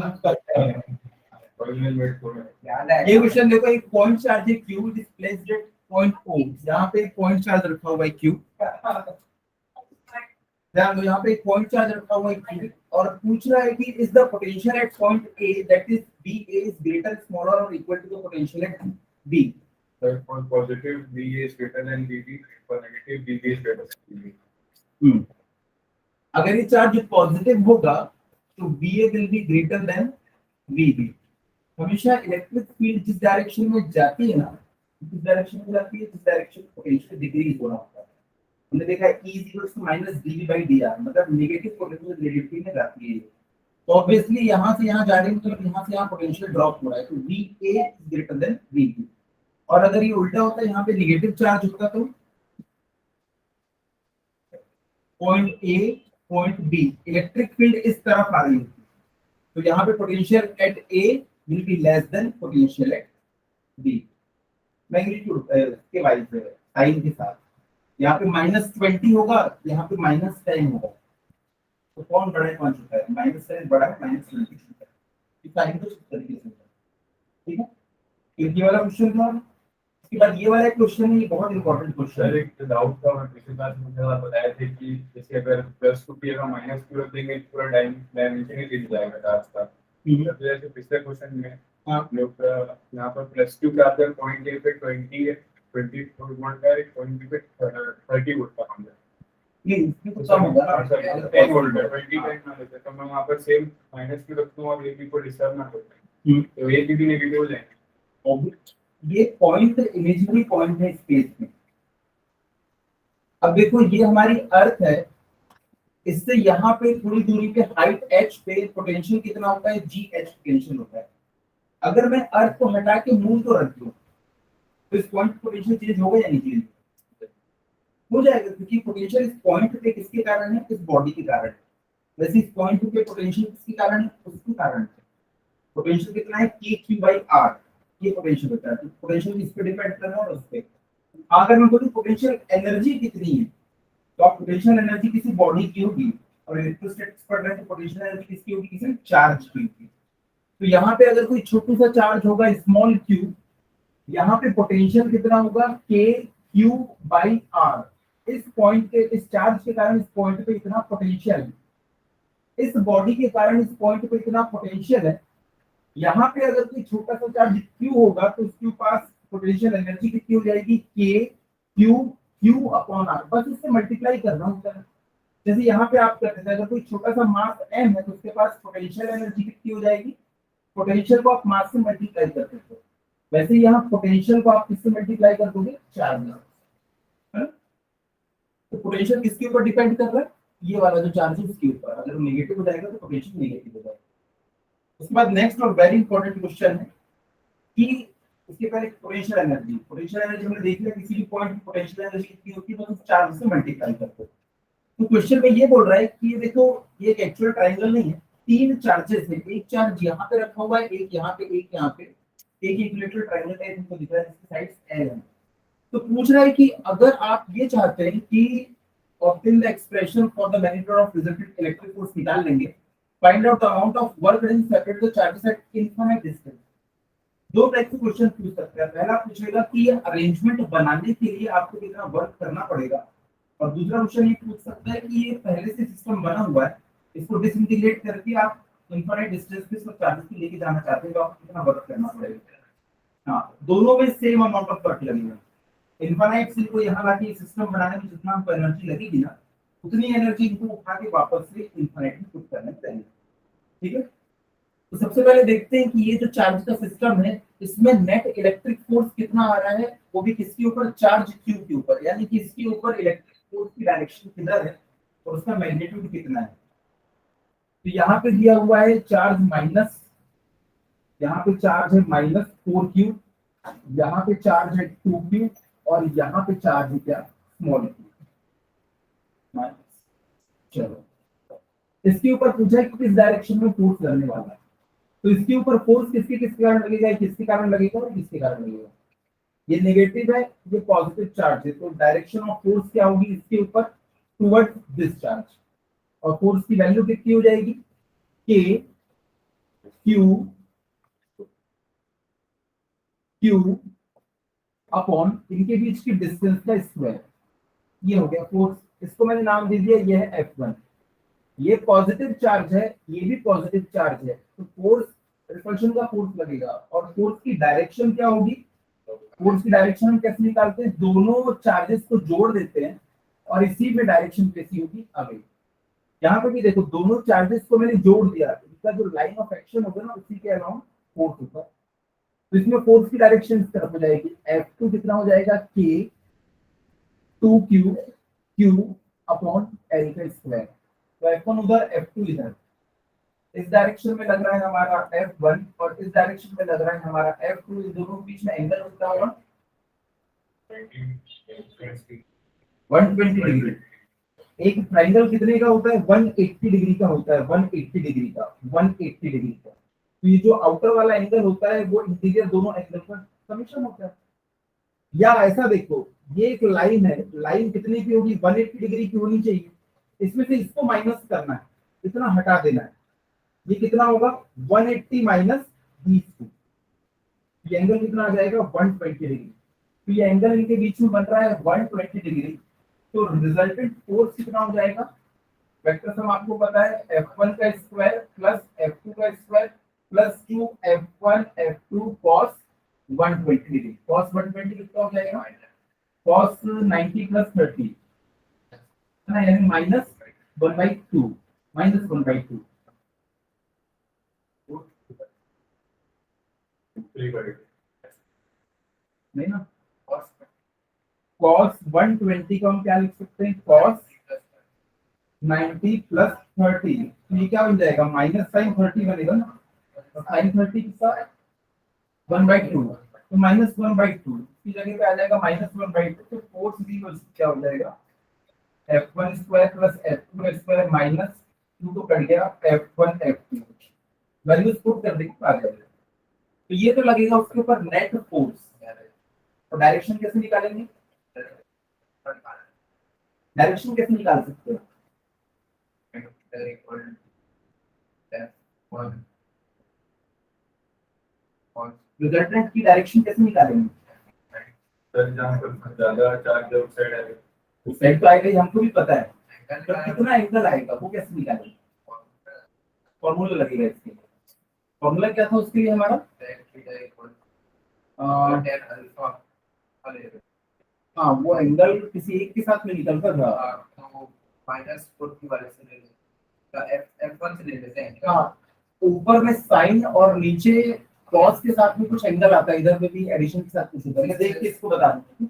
करते हैं। ये क्वेश्चन देखो, एक पॉइंट चार्ज है Q is placed at point O। यहाँ पे एक पॉइंट चार्ज रखा हुआ है Q, ध्यान दो, यहाँ पे एक पॉइंट चार्ज रखा हुआ है Q और पूछ रहा है कि is the potential at point A that is BA is greater, smaller और equal to the potential at B। For positive, BA is greater than BB. For negative, BB is greater than BB. अगर ये charge positive होगा तो BA will be greater than BB। हमेशा electric field जिस direction में जाती है ना, जिस डायरेक्शन में जाती है, जिस डायरेक्शन पोटेंशियल डिक्रीज हो रहा होता है। हमने देखा है E = -dV/dr, मतलब नेगेटिव पोटेंशियल नेगेटिव में जाती है। तो ऑब्वियसली यहां से यहां जा रही है, मतलब यहां से यहां पोटेंशियल ड्रॉप हो रहा है, तो VA is greater than VB। और अगर ये उल्टा होता है, यहाँ पे नेगेटिव चार्ज होता तो point A point B, electric field इस तरफ आ रही होती, तो यहाँ पे potential at A will be less than potential at B। Magnitude के वाइज साइन के साथ, यहाँ पे -20 होगा, यहाँ पे -10 होगा, तो कौन बड़ा है कौन छोटा है? -10 बड़ा है, -20 छोटा है। ये साइन तो इस तरीके से होगा, ठीक है। ये वाला क्वेश्चन था। इसके बाद ये वाला क्वेश्चन है, ये बहुत इंपॉर्टेंट क्वेश्चन है। एक डाउट था, मैं पिछली बार मुझे बताया थे कि जैसे अगर प्लस को किया माइनस को रख देंगे पूरा डायमेंशन ही चेंज जाएगा चार्ज का। तो जैसे पिछले क्वेश्चन में आप लोग यहाँ पर प्लस क्यू का आंसर पॉइंट ए पे 20 वोल्ट का है, पॉइंट बी पे 30 वोल्ट का आंसर। ये इसमें कुछ कम होगा ना, 10 वोल्ट है, 20 का इतना लेते तो मैं वहाँ पर सेम माइनस क्यू रखता हूँ और ए बी को डिस्टर्ब ना करूँ, तो ए बी नेगेटिव हो जाएंगे। ये पॉइंट इमेजिनरी पॉइंट है स्पेस में। अब देखो, ये हमारी अर्थ है, इससे यहाँ पे थोड़ी दूरी पे हाइट h पे पोटेंशियल कितना होता है? GH पोटेंशियल होता है। अगर मैं अर्थ को हटा के मून को रख दूं तो इस पॉइंट पोटेंशियल चेंज होगा या नहीं चेंज हो जाएगा? क्योंकि पोटेंशियल इस पॉइंट पे किसके कारण है? इस बॉडी के कारण। वैसे इस पॉइंट पे पोटेंशियल किसके कारण है? उसके कारण। पोटेंशियल कितना है? KQ/R, ये पोटेंशियल होता है। तो पोटेंशियल किस पे डिपेंड कर रहा है? उस पे। अगर मैं बोलूं पोटेंशियल एनर्जी कितनी है, तो आप पोटेंशियल एनर्जी किसी बॉडी की होगी, और इलेक्ट्रोस्टैटिक्स पढ़ रहे हैं तो पोटेंशियल एनर्जी किसकी होगी? किसी चार्ज की होगी। तो यहाँ पे अगर कोई छोटा सा चार्ज होगा स्मॉल q, यहाँ पे पोटेंशियल कितना होगा? KQ/R। इस पॉइंट के, इस चार्ज के कारण इस पॉइंट पे इतना पोटेंशियल, इस बॉडी के कारण इस पॉइंट पे इतना पोटेंशियल है। यहाँ पे अगर कोई छोटा सा चार्ज Q होगा तो उसके पास पोटेंशियल एनर्जी कितनी हो जाएगी? KQ/R। बस इससे मल्टीप्लाई करना होता है। जैसे यहाँ पे आप करते थे, अगर कोई छोटा सा मास m है तो उसके पास पोटेंशियल एनर्जी कितनी हो जाएगी? पोटेंशियल को आप मास से मल्टीप्लाई करते थे, वैसे यहाँ पोटेंशियल को आप किससे मल्टीप्लाई कर दोगे? चार्ज से। तो पोटेंशियल किसके ऊपर डिपेंड कर रहा है? ये वाला जो चार्ज है उसके ऊपर। अगर वो नेगेटिव हो जाएगा तो पोटेंशियल नेगेटिव हो जाएगा। उसके बाद नेक्स्ट और वेरी इंपॉर्टेंट क्वेश्चन है कि उसके पहले पोटेंशियल एनर्जी हमने देख लिया, किसी भी पॉइंट की पोटेंशियल एनर्जी कितनी होती है तो उस चार्ज से मल्टीप्लाई करते हैं। तो क्वेश्चन में ये बोल रहा है कि ये देखो, ये एक एक्चुअल ट्रायंगल नहीं है, 3 चार्जेस हैं। एक चार्ज यहाँ पे रखा हुआ है, एक यहाँ पे, एक यहाँ पे, एक इक्विलेटरल ट्रायंगल टाइप हमको दिख रहा है जिसकी साइड्स L है। तो पूछ रहा है कि अगर आप ये चाहते हैं कि obtain the expression for the magnitude of resultant electric force निकाल लेंगे, find out the amount of work done separate the charges at infinite distance. दो टाइप के क्वेश्चन पूछ सकते हैं। पहला पूछेगा कि ये अरेंजमेंट बनाने के लिए आपको कितना वर्क करना पड़ेगा, और दूसरा क्वेश्चन ये पूछ सकता है कि ये पहले से सिस्टम बना हुआ है, इसको डिसइंटीग्रेट करके आप इनफिनिट डिस्टेंस पे सब चार्जेस को लेके जाना चाहते हैं तो आपको कितना वर्क करना पड़ेगा। हाँ, दोनों में सेम अमाउंट ऑफ वर्क लगेगा। इनफिनिट से को यहाँ लाके सिस्टम बनाने में जितना हमको एनर्जी लगेगी ना, उतनी एनर्जी इनको उठा के वापस से इनफिनिट में पुट करना चाहिए। ठीक है, तो सबसे पहले देखते हैं कि ये जो चार्ज का सिस्टम है, इसमें नेट इलेक्ट्रिक फोर्स कितना आ रहा है, वो भी किसके ऊपर? चार्ज Q के ऊपर, यानी कि इसके ऊपर इलेक्ट्रिक फोर्स की डायरेक्शन किधर है और उसका मैग्नीट्यूड कितना है। तो यहाँ पे दिया हुआ है चार्ज माइनस, यहाँ पे चार्ज है -4Q, यहाँ पे चार्ज है 2Q, और यहाँ पे चार्ज है क्या? Small q। चलो, इसके ऊपर पूछा है कि किस डायरेक्शन में फोर्स लगने वाला है। तो इसके ऊपर फोर्स किसके कारण लगेगा? किसके कारण लगेगा और किसके कारण लगेगा? ये नेगेटिव है, ये पॉजिटिव चार्ज है, तो डायरेक्शन ऑफ फोर्स क्या होगी इसके ऊपर? Towards this charge. और फोर्स की वैल्यू कितनी हो जाएगी? K क्यू अपॉन इनके बीच की डिस्टेंस का स्क्वायर, ये हो गया फोर्स। इसको मैंने नाम दे दिया, ये है F1। ये पॉजिटिव चार्ज है, ये भी पॉजिटिव चार्ज है, तो फोर्स, रिपल्शन का फोर्स लगेगा। और फोर्स की डायरेक्शन क्या होगी? फोर्स की डायरेक्शन हम कैसे निकालते हैं? दोनों चार्जेस को जोड़ देते हैं और इसी में डायरेक्शन कैसी होगी? अवे। यहाँ पे भी देखो, दोनों चार्जेस को मैंने जोड़ दिया, इसका जो लाइन ऑफ एक्शन होगा ना, उसी के अराउंड फोर्स होगा। तो इसमें फोर्स की डायरेक्शन इस तरफ हो जाएगी। F2 कितना हो जाएगा? K 2Q Q upon L का स्क्वायर। तो F1 उधर, F2 इधर। इस डायरेक्शन में लग रहा है हमारा F1 और इस डायरेक्शन में लग रहा है हमारा F2। इन दोनों के बीच में एंगल कितना होगा? 120 डिग्री। एक ट्राइंगल कितने का होता है? 180 डिग्री का होता है, 180 डिग्री का, 180 डिग्री का। तो ये जो आउटर वाला एंगल होता है वो इंटीरियर दोनों एंगल का समेशन होता है। या ऐसा देखो, ये एक लाइन है, लाइन कितने की होगी? 180 डिग्री की होनी चाहिए। इसमें से इसको माइनस करना है, इतना हटा देना है। ये कितना होगा? 180 माइनस 20। ये एंगल कितना आ जाएगा? 120 डिग्री। तो ये एंगल इनके बीच में बन रहा है 120 डिग्री। तो रिजल्टेंट फोर्स कितना हो जाएगा? वेक्टर सम आपको पता है, F1 का स्क्वायर प्लस F2 का square plus 2F1 F2 cos 120 degree. cos 120 कितना हो जाएगा? cos 90 प्लस 30 ना, यानी माइनस 1/2, माइनस 1/2। नहीं ना, cos 120 को हम क्या लिख सकते हैं? cos 90 plus 30। तो ये क्या बन जाएगा? माइनस साइन 30 बनेगा ना, तो साइन 30 कितना? 1/2। तो माइनस 1/2 की जगह पे आ जाएगा माइनस 1/2। तो फोर्स भी क्या हो जाएगा? F1 square plus F2 square minus 2 तो कट गया F1 F2। वैल्यूज पुट कर देंगे, आ जाएगा। तो ये तो लगेगा उसके ऊपर नेट फोर्स। तो डायरेक्शन कैसे निकालेंगे? डायरेक्शन कैसे निकाल सकते हो? रिजल्टेंट की डायरेक्शन कैसे निकालेंगे? सर जहाँ पर ज्यादा चार्ज उस साइड है, उस साइड तो आएगा ही, हमको भी पता है, पर कितना एंगल आएगा वो कैसे निकालेंगे? फॉर्मूला लगेगा इसके लिए। फॉर्मूला क्या था उसके लिए हमारा? हाँ, वो एंगल किसी एक के साथ में निकलता था। तो माइनस 40 वाले से ले लेते, F1 से ले लेते हैं। हाँ, ऊपर में साइन और नीचे कॉस के साथ में कुछ एंगल आता है, इधर में भी एडिशन के साथ कुछ होता है। मैं देख के इसको बता दूं।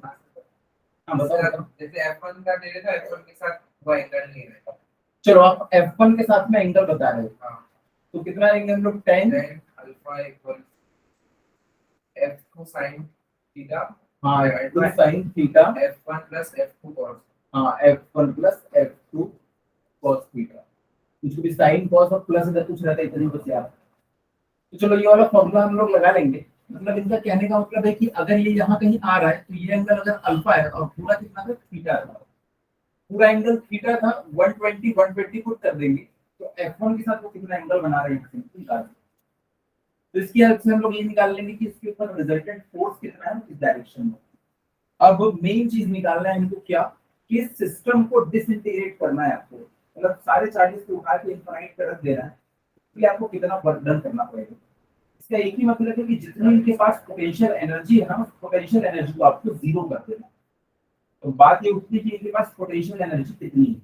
हाँ बताओ। जैसे F1 का ले लेते हैं, F1 के साथ वो एंगल नहीं रहेगा। चलो, आप F1 के साथ में एंगल बता रहे हो, हाँ, तो कितना लेंगे हम लोग? 10 alpha equal F2 sin theta. हाँ, F2 sin theta F1 plus F2 cos। हाँ, F1 plus F2 cos theta. कुछ भी साइन कॉस और प्लस इधर कुछ रहता है, इतनी बस याद। तो चलो, ये वाला फॉर्मूला हम लोग लगा लेंगे। मतलब इनका कहने का मतलब है कि अगर ये यहाँ कहीं आ रहा है तो ये एंगल अगर अल्फा है और पूरा कितना था? थीटा था। पूरा एंगल थीटा था, 120 पुट कर देंगे तो F1 के साथ वो कितना एंगल बना रहे हैं। तो इसकी हेल्प से हम लोग ये निकाल लेंगे कि इसके ऊपर रिजल्टेंट फोर्स कितना है इस डायरेक्शन में। अब मेन चीज निकालना है इनको, क्या? कि सिस्टम को डिसइंटीग्रेट करना है आपको। मतलब सारे चार्जेस को उठा के इनफाइनाइट पे रख देना है, तो आपको कितना बर्डन करना पड़ेगा। इसका एक ही मतलब है कि जितनी इनके पास पोटेंशियल एनर्जी है ना, उस पोटेंशियल एनर्जी को आपको जीरो कर देना। तो बात ये उठती है कि इनके पास पोटेंशियल एनर्जी कितनी है।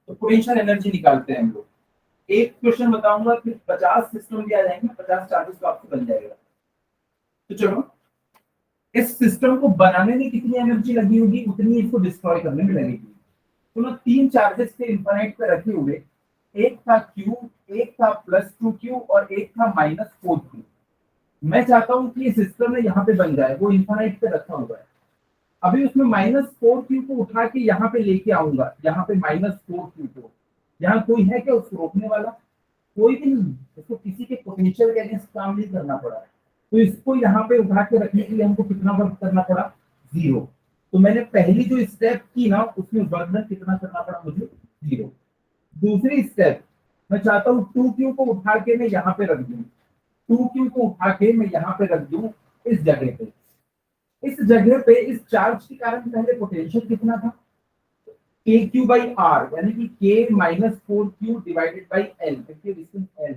तो पोटेंशियल एनर्जी निकालते हैं हम लोग। एक क्वेश्चन बताऊंगा, फिर 50 सिस्टम भी आ जाएंगे, 50 चार्जेस तो आपको बन जाएगा। तो चलो, इस सिस्टम को बनाने में कितनी एनर्जी लगी होगी, उतनी इसको डिस्ट्रॉय करने में लगेगी। तो ना, 3 चार्जेस थे इनफाइनाइट पे रखे हुए, एक था Q, एक था +2Q और एक था -4Q। मैं चाहता हूं कि ये सिस्टम में यहाँ पे बन जाए, वो इनफाइनाइट पे रखा हुआ है। अभी उसमें -4Q को उठा के यहाँ पे लेके आऊंगा, यहाँ पे -4Q को। यहाँ कोई है क्या उसको रोकने वाला? कोई भी नहीं। इसको किसी के पोटेंशियल के अगेंस्ट काम नहीं करना पड़ा है। तो इसको यहाँ पे उठा के रखने के लिए हमको कितना वर्क करना पड़ा? 0। तो मैंने पहली जो स्टेप की ना, उसमें वर्क कितना करना पड़ा मुझे? 0। दूसरी स्टेप, मैं चाहता हूँ 2Q को उठा के मैं यहाँ पे रख दूं, 2q को उठा के मैं यहाँ पे रख दूं इस जगह पे, इस जगह पे इस चार्ज के कारण पहले पोटेंशियल कितना था, KQ बाई R, यानी कि K minus 4Q divided by L, देखिए डिस्टेंस L।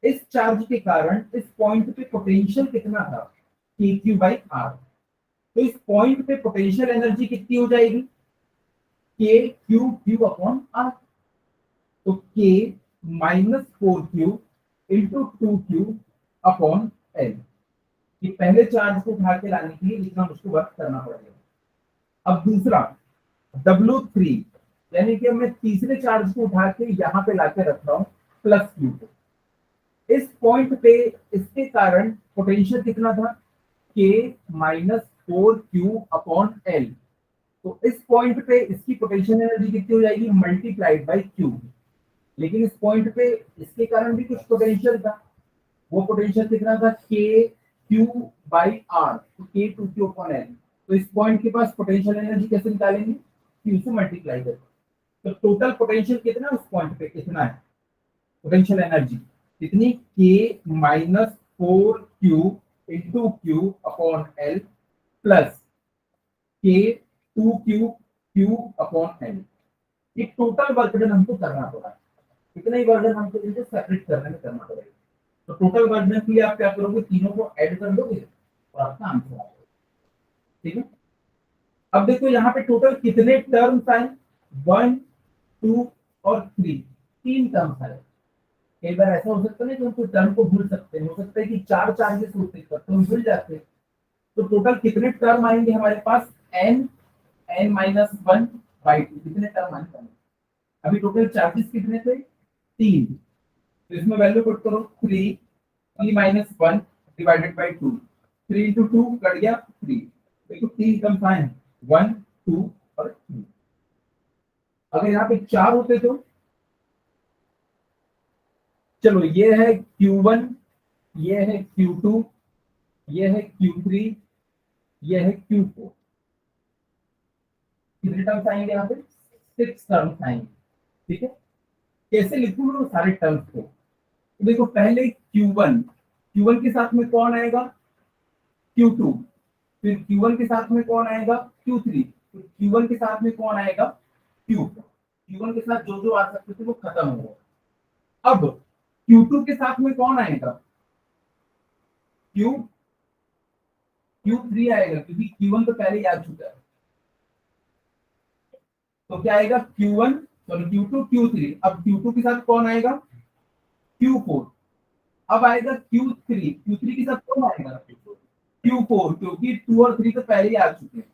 इस चार्ज के कारण इस पॉइंट पे पोटेंशियल कितना था, KQ बाई R। तो इस पॉइंट पे पोटेंशियल एनर्जी कितनी हो जाएगी, KQ अपॉन R। तो K minus 4Q into 2Q upon L। ये पहले चार्ज को उठा के लाने के लिए इतना मुझको वर्क करना पड़ेगा। अब दूसरा W3, यानी कि मैं तीसरे चार्ज को उठा के यहाँ पे लाके रख रहा हूँ प्लस Q को। इस पॉइंट पे इसके कारण पोटेंशियल कितना था, K minus 4Q upon L। तो इस पॉइंट पे इसकी पोटेंशियल एनर्जी कितनी हो जाएगी, मल्टीप्लाइड बाई Q। लेकिन इस पॉइंट पे इसके कारण भी कुछ पोटेंशियल था, वो पोटेंशियल कितना था, K Q by R, K 2Q upon L। तो इस पॉइंट के पास पोटेंशियल एनर्जी कैसे निकालेंगे, Q से मल्टीप्लाई करके। तो टोटल पोटेंशियल कितना उस पॉइंट पे कितना है, पोटेंशियल एनर्जी कितनी, K minus 4Q into Q upon L plus K 2Q Q upon L। ये टोटल वर्क डन हमको करना पड़ा, इतना ही वर्क डन हमको इनको सेपरेट करने में करना पड़ेगा। तो टोटल वर्क डन के लिए आप क्या करोगे, तीनों को ऐड कर दोगे और आपका आंसर आ जाएगा। ठीक है, अब देखो यहाँ पे टोटल कितने टर्म्स आए, 1 2 और 3, 3 टर्म्स आए। कई बार ऐसा हो सकता है कि हम कोई टर्म को भूल सकते हैं, हो सकता है कि 4 चार्जेस होते हैं तो हम भूल जाते हैं। तो टोटल कितने टर्म आएंगे हमारे पास, n माइनस 1 बाई 2, कितने टर्म आएंगे। अभी टोटल चार्जेस कितने थे, 3, तो इसमें वैल्यू पुट करो 3 minus 1 divided by 2, 3 into 2 cut गया 3। देखो 3 टर्म्स आए हैं, 1 2 और 3। अगर यहाँ पे 4 होते तो चलो, ये है Q1, ये है Q2, ये है Q3, ये है Q4। कितने टर्म्स आएंगे यहाँ पे, 6 टर्म्स आएंगे। ठीक है, कैसे लिखूंगा वो सारे टर्म्स को, तो देखो पहले Q1 के साथ में कौन आएगा, Q2, फिर Q1 के साथ में कौन आएगा, Q3, फिर Q1 के साथ में कौन आएगा, Q4। Q1 के साथ जो जो आ सकते थे वो खत्म हो गया। अब Q2 के साथ में कौन आएगा, Q3 आएगा, क्योंकि Q1 तो पहले ही आ चुका है। तो क्या आएगा, Q1 सॉरी Q2 Q3। अब Q2 के साथ कौन आएगा, Q4। अब आएगा Q3 के साथ कौन आएगा, Q4, क्योंकि 2 और 3 तो पहले ही आ चुके हैं।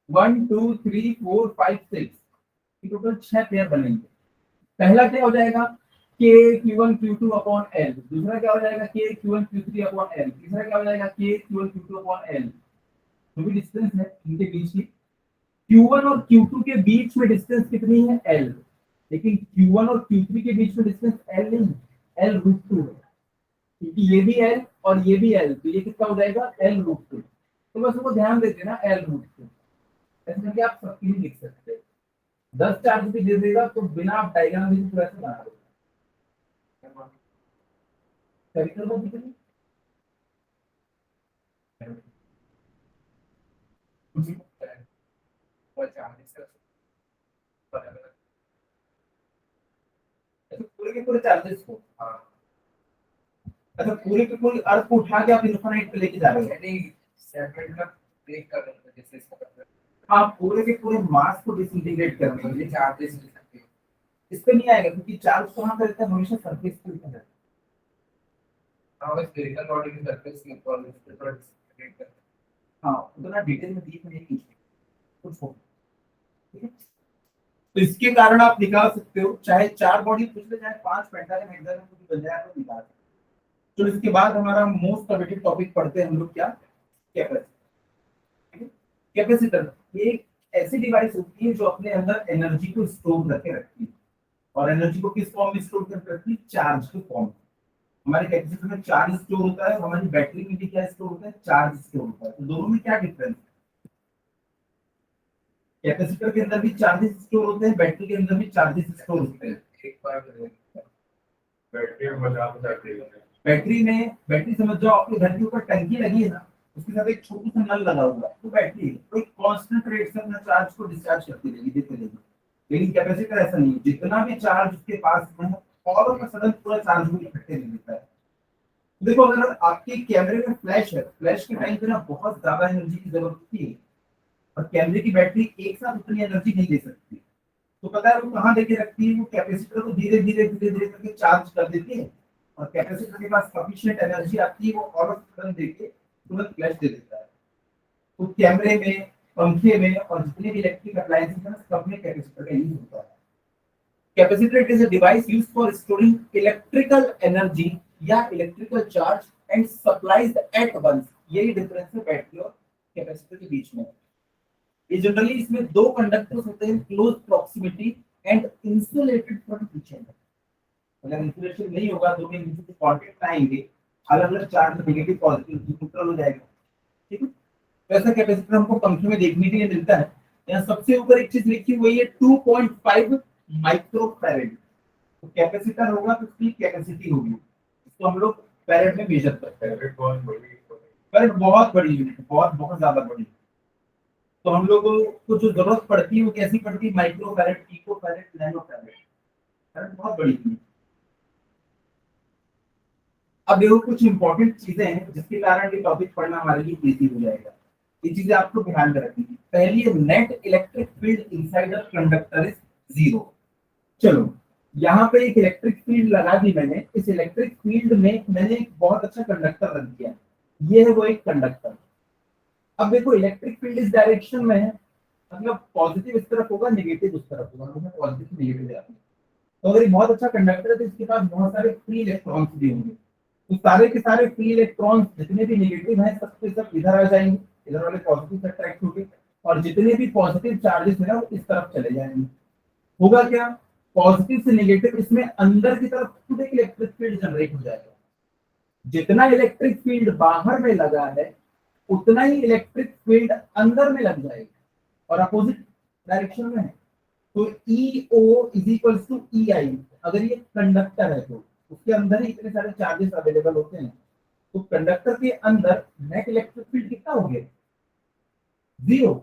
1 2 3 4 5 6, टोटल 6 पेयर बनेंगे। पहला क्या हो जाएगा, K Q1 Q2 upon L। दूसरा क्या हो जाएगा, K Q1 Q3 upon L। तीसरा क्या हो जाएगा, K Q1 Q2 upon L। जो भी डिस्टेंस है इनके बीच की, Q1 और Q2 के बीच में डिस्टेंस कितनी है, L। लेकिन Q1 और Q3 के बीच में डिस्टेंस L नहीं, L रूट 2 है, क्योंकि ये भी L और ये भी L, तो ये कितना हो जाएगा, L रूट 2। तो बस वो ध्यान देते ना, L रूट 2। ऐसे करके आप सबके लिए लिख सकते हैं। 10 चार्ज भी दे देगा तो बिना आप डायग्राम भी पूरा से बना दोगे। सर्किल को कितनी, पूरे के पूरे चार्जेस को, अच्छा पूरे के पूरे अर्थ को उठा के आप इन्फिनिट पे लेके जा रहे हैं, सेपरेट में ब्रेक कर देंगे जैसे इसका करते हैं। आप पूरे के पूरे मास को डिसइंटीग्रेट कर देंगे। चार्जेस लिख सकते हैं, इस पे नहीं आएगा, क्योंकि चार्ज कहाँ पे रहता है, हमेशा सरफेस पे रहता है। और स्फेरिकल बॉडी की सरफेस की और इस पे थोड़ा डिसइंटीग्रेट करते हैं। हाँ, उतना डिटेल में डीप में नहीं पूछते कुछ हो। ठीक है, तो इसके कारण आप निकाल सकते हो, चाहे 4 बॉडी पूछ ले, चाहे 5 पेंटागन हेक्सागन कुछ बन जाए तो निकाल सकते हो। तो इसके बाद हमारा मोस्ट कॉम्पिटिटिव टॉपिक पढ़ते हैं हम लोग, क्या, कैपेसिटर। कैपेसिटर ये एक ऐसी डिवाइस होती है जो अपने अंदर एनर्जी को स्टोर करके रखती है, और एनर्जी को किस फॉर्म में स्टोर करके रखती है, चार्ज के फॉर्म में। हमारे कैपेसिटर में चार्ज स्टोर होता है, और हमारी बैटरी में भी क्या स्टोर होता है, चार्ज स्टोर होता है। तो दोनों में क्या डिफरेंस है, कैपेसिटर के अंदर भी चार्जेस स्टोर होते हैं, बैटरी के अंदर भी चार्जेस स्टोर होते हैं। एक बार बैटरी में बचा तो जाती है। बैटरी समझ जाओ, आपके घर के ऊपर टंकी लगी है ना, उसके साथ एक छोटू सा नल लगा हुआ है, तो बैटरी है, तो एक कांस्टेंट रेट से अपना चार्ज को डिस्चार्ज करती रहेगी, देते रहेगी। लेकिन कैपेसिटर ऐसा नहीं है, जितना भी चार्ज उसके पास में है ऑल ऑफ अ सडन पूरा चार्ज को इकट्ठे ले लेता है। तो देखो, अगर आपके कैमरे में फ्लैश है, फ्लैश के टाइम पे ना बहुत ज्यादा एनर्जी की जरूरत होती है, और कैमरे की बैटरी एक साथ उतनी एनर्जी नहीं दे सकती। तो पता है वो कहाँ लेके रखती है, वो कैपेसिटर को धीरे धीरे धीरे धीरे करके चार्ज कर देती है, और कैपेसिटर के पास सफिशिएंट एनर्जी आती है, वो ऑल ऑफ सडन देके तुरंत फ्लैश दे देता है। तो कैमरे में, पंखे में और जितने भी इलेक्ट्रिक अप्लायंसेस हैं सब में कैपेसिटर का यूज होता है। Capacitor is a device used for storing electrical energy या electrical charge and supplies at once. यही डिफरेंस है बैटरी और कैपेसिटर के बीच में। ये जनरली इसमें दो कंडक्टर्स होते हैं close proximity and insulated from each other. अगर इंसुलेशन नहीं होगा तो भी कांटेक्ट आएंगे, अलग अलग चार्ज नेगेटिव पॉजिटिव न्यूट्रल हो जाएगा, ठीक है। वैसा कैपेसिटर हमको पंखे में देखने के लिए मिलता है। यहाँ सबसे ऊपर एक चीज लिखी हुई है 2.5 माइक्रोफैरेड। तो कैपेसिटर होगा तो उसकी कैपेसिटी होगी, इसको हम लोग फैरेड में मेजर करते हैं। फैरेड बहुत बड़ी फैरेड बहुत बड़ी यूनिट है, बहुत बहुत ज्यादा बड़ी। तो हम लोगों को जो जरूरत पड़ती है वो कैसी पड़ती है, micro farad, pico farad, nano farad. Farad बहुत बड़ी यूनिट। अब देखो कुछ इंपॉर्टेंट चीजें हैं जिसके कारण ये टॉपिक पढ़ना हमारे लिए इजी हो जाएगा। ये चीजें आपको ध्यान में रखनी है। पहली है net electric field inside the conductor is zero. चलो यहाँ पे एक इलेक्ट्रिक फील्ड लगा दी मैंने, इस इलेक्ट्रिक फील्ड में मैंने एक बहुत अच्छा कंडक्टर रख दिया, ये है वो एक कंडक्टर। अब देखो इलेक्ट्रिक फील्ड इस डायरेक्शन में है, मतलब पॉजिटिव इस तरफ होगा, नेगेटिव उस तरफ होगा, हमें पॉजिटिव नेगेटिव जाती है। तो अगर ये बहुत अच्छा कंडक्टर है तो इसके पास बहुत सारे फ्री इलेक्ट्रॉन्स भी होंगे, तो सारे के सारे फ्री इलेक्ट्रॉन्स जितने भी नेगेटिव हैं सब के सब इधर आ जाएंगे, इधर वाले पॉजिटिव से अट्रैक्ट होंगे, और जितने भी पॉजिटिव चार्जेस है ना वो इस तरफ चले जाएंगे। होगा क्या, पॉजिटिव से नेगेटिव इसमें अंदर की तरफ खुद एक इलेक्ट्रिक फील्ड जनरेट हो जाएगा। जितना इलेक्ट्रिक फील्ड बाहर में लगा है उतना ही इलेक्ट्रिक फील्ड अंदर में लग जाएगा, और अपोजिट डायरेक्शन में है। तो EO is equals to EI। अगर ये कंडक्टर है तो उसके अंदर ही इतने सारे चार्जेस अवेलेबल होते हैं, तो कंडक्टर के अंदर नेट इलेक्ट्रिक फील्ड कितना हो गया, जीरो।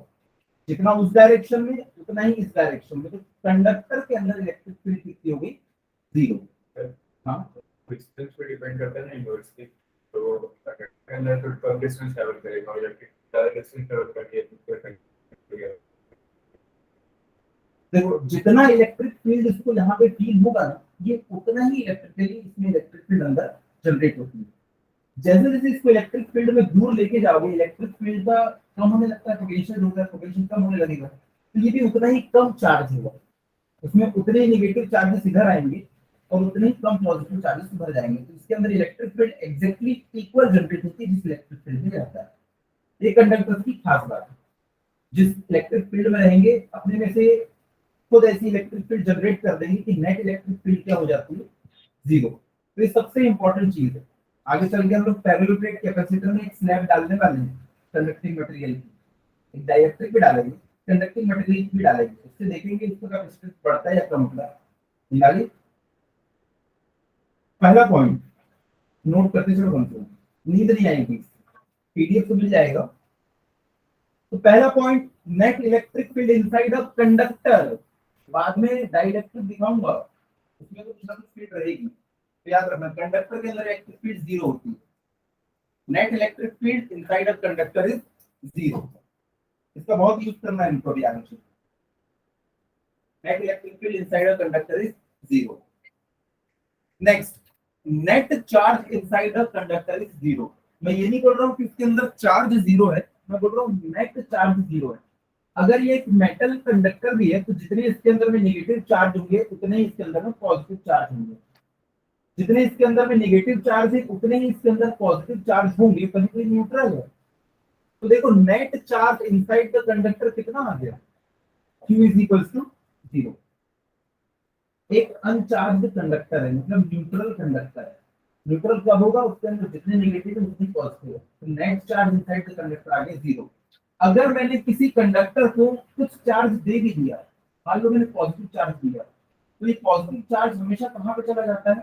जितना उस डायरेक्शन में उतना ही इस डायरेक्शन में, तो कंडक्टर के अंदर इलेक्ट्रिक फील्ड कितनी होगी, जीरो। हाँ डिस्टेंस पे डिपेंड करता है ना यूनिवर्सिटी, तो कंडक्टर के अंदर तो कम डिस्टेंस ट्रैवल करेगा, और जबकि ज़्यादा डिस्टेंस ट्रैवल करके देखो जितना इलेक्ट्रिक फील्ड इसको यहाँ पे फील होगा ना, ये उतना ही इलेक्ट्रिकली इसमें इलेक्ट्रिक फील्ड अंदर जनरेट होती है। जैसे जैसे इसको इलेक्ट्रिक फील्ड में दूर लेके जाओगे, इलेक्ट्रिक फील्ड का कम होने लगता है, पोटेंशियल होगा, पोटेंशियल कम होने लगेगा, तो ये भी उतना ही कम चार्ज होगा, उसमें उतने ही नेगेटिव चार्जेस इधर आएंगे और उतने ही कम पॉजिटिव चार्जेस उधर जाएंगे। तो इसके अंदर electric field exactly equal generate होती है जिस इलेक्ट्रिक फील्ड में रहता है। ये कंडक्टर की खास बात है, जिस इलेक्ट्रिक फील्ड में रहेंगे अपने में से खुद ऐसी इलेक्ट्रिक फील्ड जनरेट कर देंगे कि नेट इलेक्ट्रिक फील्ड क्या हो जाती है, जीरो। तो ये सबसे इंपॉर्टेंट चीज है। आगे चल के हम लोग पैरेलल कैपेसिटर में एक स्लैब डालने वाले हैं कंडक्टिंग मटेरियल की, एक डाइलेक्ट्रिक भी डालेंगे, कंडक्टिंग मटेरियल भी डालेंगे, इससे देखेंगे इसका कैपेसिटेंस बढ़ता है या कम होता है। निकालिए पहला पॉइंट, नोट करते चलो, कम से कम नींद नहीं आएगी, पीडीएफ तो मिल जाएगा। तो पहला point, net electric field inside a conductor. बाद में डाइलेक्ट्रिक दिखाऊंगा, उसमें तो कुछ ना कुछ फील्ड रहेगी, तो याद रखना कंडक्टर के अंदर इलेक्ट्रिक फील्ड जीरो होती है। Net electric field inside a conductor is zero. इसका बहुत यूज करना है इनको भी आगे से। Net electric field inside a conductor is zero. Next, net charge inside a conductor is zero. मैं ये नहीं बोल रहा हूँ कि इसके अंदर चार्ज जीरो है, मैं बोल रहा हूँ नेट चार्ज जीरो है। अगर ये एक मेटल कंडक्टर भी है तो जितने इसके अंदर में नेगेटिव चार्ज होंगे उतने ही इसके अंदर में पॉजिटिव चार्ज होंगे, जितने इसके अंदर में नेगेटिव चार्ज है उतने ही इसके अंदर पॉजिटिव चार्ज होंगे, पर ये न्यूट्रल है। तो देखो net charge inside the conductor कितना आ गया, Q is equals to zero. एक अनचार्ज्ड कंडक्टर है, मतलब न्यूट्रल कंडक्टर है। न्यूट्रल कब होगा, उसके अंदर जितने नेगेटिव है उतनी पॉजिटिव है। तो net charge inside the conductor आ गया जीरो। अगर मैंने किसी कंडक्टर को कुछ चार्ज दे भी दिया, मान लो मैंने पॉजिटिव चार्ज दिया, तो ये पॉजिटिव चार्ज हमेशा कहाँ पे चला जाता है,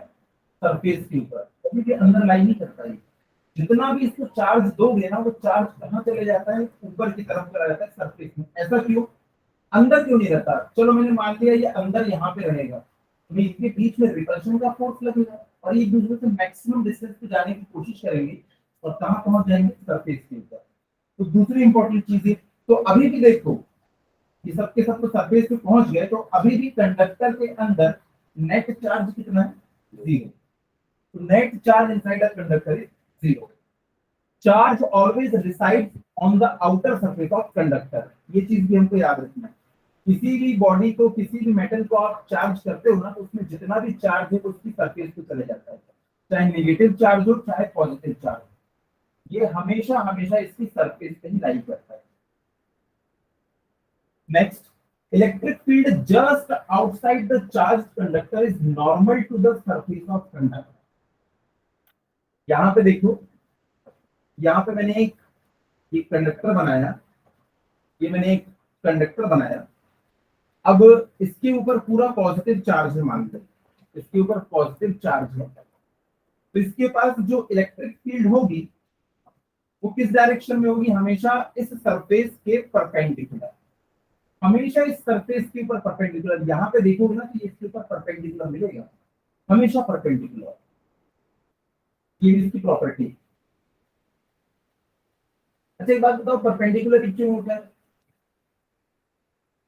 सरफेस के ऊपर, कभी भी अंदर लाई नहीं करता है। जितना भी इसको चार्ज दोगे ना, वो चार्ज कहाँ चले जाता है, ऊपर की तरफ चला जाता है सरफेस में। ऐसा क्यों, अंदर क्यों नहीं रहता? चलो मैंने मान लिया ये अंदर यहाँ पे रहेगा, तो इसके बीच में रिपल्शन का फोर्स लगेगा और एक दूसरे से मैक्सिमम डिस्टेंस पे जाने की कोशिश करेंगे और कहाँ पहुंच जाएंगे, सरफेस के ऊपर। तो दूसरी इंपॉर्टेंट चीज है, तो अभी भी देखो ये सबके सब तो सरफेस पे पहुंच गए, तो अभी भी कंडक्टर के अंदर नेट चार्ज कितना है, 0। तो net charge inside the conductor is 0। Charge always resides on the outer surface of conductor, ये चीज भी हमको याद रखना है। किसी भी बॉडी को, किसी भी मेटल को आप चार्ज करते हो ना, तो उसमें जितना भी चार्ज है वो उसकी सरफेस पे चले जाता है, चाहे नेगेटिव चार्ज हो चाहे पॉजिटिव चार्ज हो, ये हमेशा हमेशा इसकी सरफेस पे ही लाई करता है। Next, electric field just outside the charge conductor is normal to the surface of conductor. यहां पे देखो, यहाँ पे मैंने एक कंडक्टर बनाया, ये मैंने एक कंडक्टर बनाया। अब इसके ऊपर पूरा पॉजिटिव चार्ज है, मान लो इसके ऊपर पॉजिटिव चार्ज है, तो इसके पास जो इलेक्ट्रिक फील्ड होगी वो किस डायरेक्शन में होगी, हमेशा इस सरफेस के परपेंडिकुलर, हमेशा इस सरफेस के ऊपर परपेंडिकुलर। यहाँ पे देखोगे ना कि इसके ऊपर परपेंडिकुलर मिलेगा, हमेशा परपेंडिकुलर, ये इसकी प्रॉपर्टी। अच्छा एक बात बताओ, परपेंडिकुलर क्यों होता है?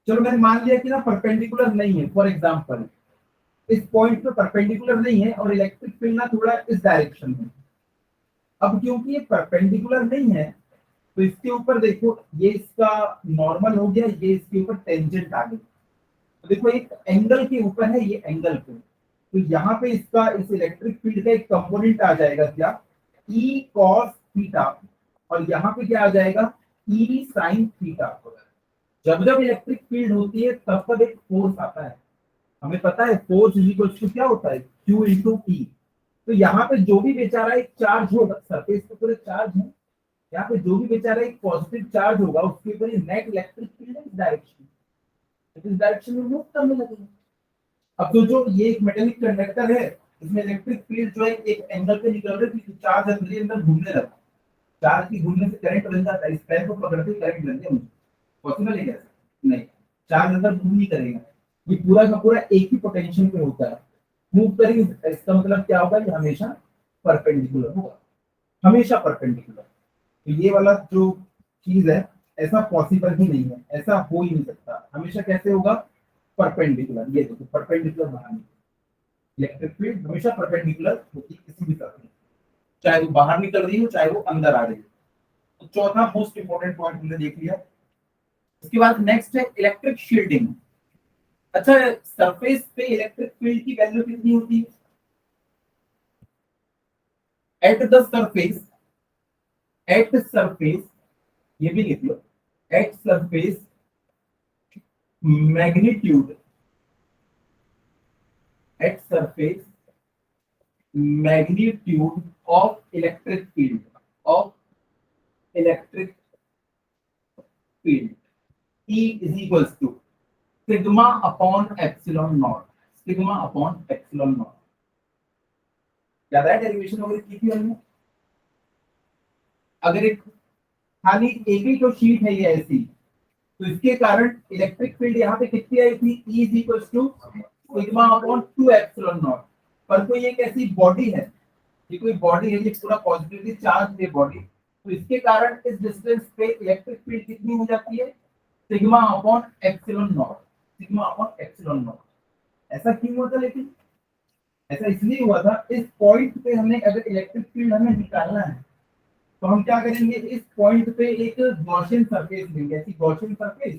चलो मैंने मान लिया कि ना परपेंडिकुलर नहीं है, फॉर एग्जांपल इस पॉइंट पे परपेंडिकुलर नहीं है और इलेक्ट्रिक फील्ड ना थोड़ा इस डायरेक्शन में। अब क्योंकि ये परपेंडिकुलर नहीं है, तो इसके ऊपर देखो ये इसका नॉर्मल हो गया, ये इसके ऊपर टेंजेंट आ गई। तो देखो एक एंगल के ऊपर है ये एंगल पे, तो यहाँ पे इसका, इस इलेक्ट्रिक फील्ड का एक कंपोनेंट आ जाएगा क्या, ई कॉस थीटा, और यहाँ पे क्या आ जाएगा, ई साइन थीटा। जब जब इलेक्ट्रिक फील्ड होती है तब तब एक फोर्स आता है, हमें पता है फोर्स इज इक्वल टू क्या होता है, Q इंटू ई। तो यहाँ पे जो भी बेचारा एक चार्ज होगा, सरफेस पे पूरे चार्ज है, यहाँ पे जो भी बेचारा एक पॉजिटिव चार्ज होगा उसके ऊपर नेट इलेक्ट्रिक फील्ड है इस डायरेक्शन, इस डायरेक्शन में मूव करने लगेगा। अब तो जो ये एक मेटेलिक कंडक्टर है, इसमें इलेक्ट्रिक फील्ड जो है एक एंगल पे निकल रही थी, चार्ज अंदर घूमने लगा, चार्ज की घूमने से करंट बन जाता है, इस पेन को पकड़ते ही करंट बन गया। पॉसिबल है क्या? नहीं, चार्ज अंदर मूव नहीं करेगा, ये पूरा का पूरा एक ही पोटेंशियल पे होता है, मूव करेंगे। इसका मतलब क्या होगा, ये हमेशा परपेंडिकुलर होगा, हमेशा परपेंडिकुलर। तो ये वाला जो चीज है ऐसा पॉसिबल ही नहीं है, ऐसा हो ही नहीं सकता, हमेशा कैसे होगा, परपेंडिकुलर। ये देखो परपेंडिकुलर बनाने, इलेक्ट्रिक फील्ड हमेशा परपेंडिकुलर होती है किसी भी सरफेस, चाहे वो बाहर निकल रही हो चाहे वो अंदर आ रही हो। तो चौथा मोस्ट इंपोर्टेंट पॉइंट हमने देख लिया। उसके बाद नेक्स्ट है इलेक्ट्रिक शील्डिंग। अच्छा, सरफेस पे इलेक्ट्रिक फील्ड की वैल्यू कितनी होती है? At the surface, at surface, ये भी लिख लो, at surface magnitude, at surface magnitude of electric field, of electric field, E is equals to sigma upon epsilon naught, sigma upon epsilon naught। ज्यादा derivation वगैरह की थी हमने। अगर एक खाली एक ही तो शीट है ये ऐसी, तो इसके कारण इलेक्ट्रिक फील्ड यहाँ पे कितनी आई थी, E is equals to sigma upon 2 epsilon naught। पर कोई एक ऐसी बॉडी है, ये कोई बॉडी है, ये पूरा पॉजिटिवली चार्ज है बॉडी, तो इसके कारण इस डिस्टेंस पे इलेक्ट्रिक फील्ड कितनी हो जाती है, sigma upon epsilon not, sigma upon epsilon not. ऐसा क्यों हुआ था? लेकिन ऐसा इसलिए हुआ था, इस पॉइंट पे हमें अगर इलेक्ट्रिक फील्ड हमें निकालना है तो हम क्या करेंगे, इस पॉइंट पे एक गॉसियन सरफेस लेंगे, ऐसी गॉसियन सरफेस,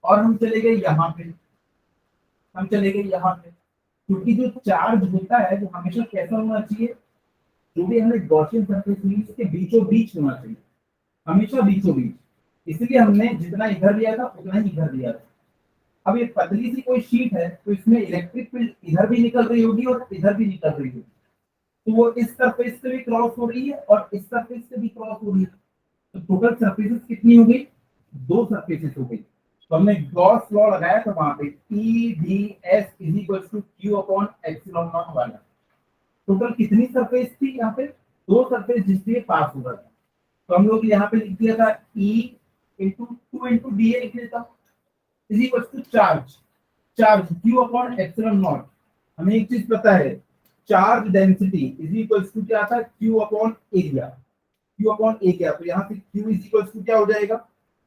और हम चले गए यहाँ पे, हम चले गए यहाँ पे, क्योंकि जो चार्ज होता है वो हमेशा कैसा होना चाहिए, जो भी हमने गॉसियन सरफेस ली उसके बीचों बीच होना चाहिए, हमेशा बीचों बीच। इसलिए हमने जितना इधर लिया था उतना ही इधर लिया था। अब ये पतली सी कोई शीट है, तो इसमें इलेक्ट्रिक फील्ड इधर भी निकल रही होगी और इधर भी निकल रही होगी, तो वो इस सरफेस से भी क्रॉस हो रही है और इस सरफेस से भी क्रॉस हो रही है, तो टोटल सरफेसेस कितनी हो गई, 2 सरफेसेस हो गई। तो हमने गॉस लॉ लगाया था वहां पे, E ds is equals to Q upon epsilon naught वाला। टोटल कितनी सरफेस थी यहाँ पे, 2 सरफेस जिससे पास हो रहा था। तो हम लोग यहाँ पे लिख दिया था E इंटू 2 इंटू dA लिख देता हूँ, is equal to charge, charge Q upon epsilon naught. हमें एक चीज पता है, charge density is equal to क्या था, Q upon area, Q upon area. तो यहाँ पे Q इज इक्वल टू क्या हो जाएगा,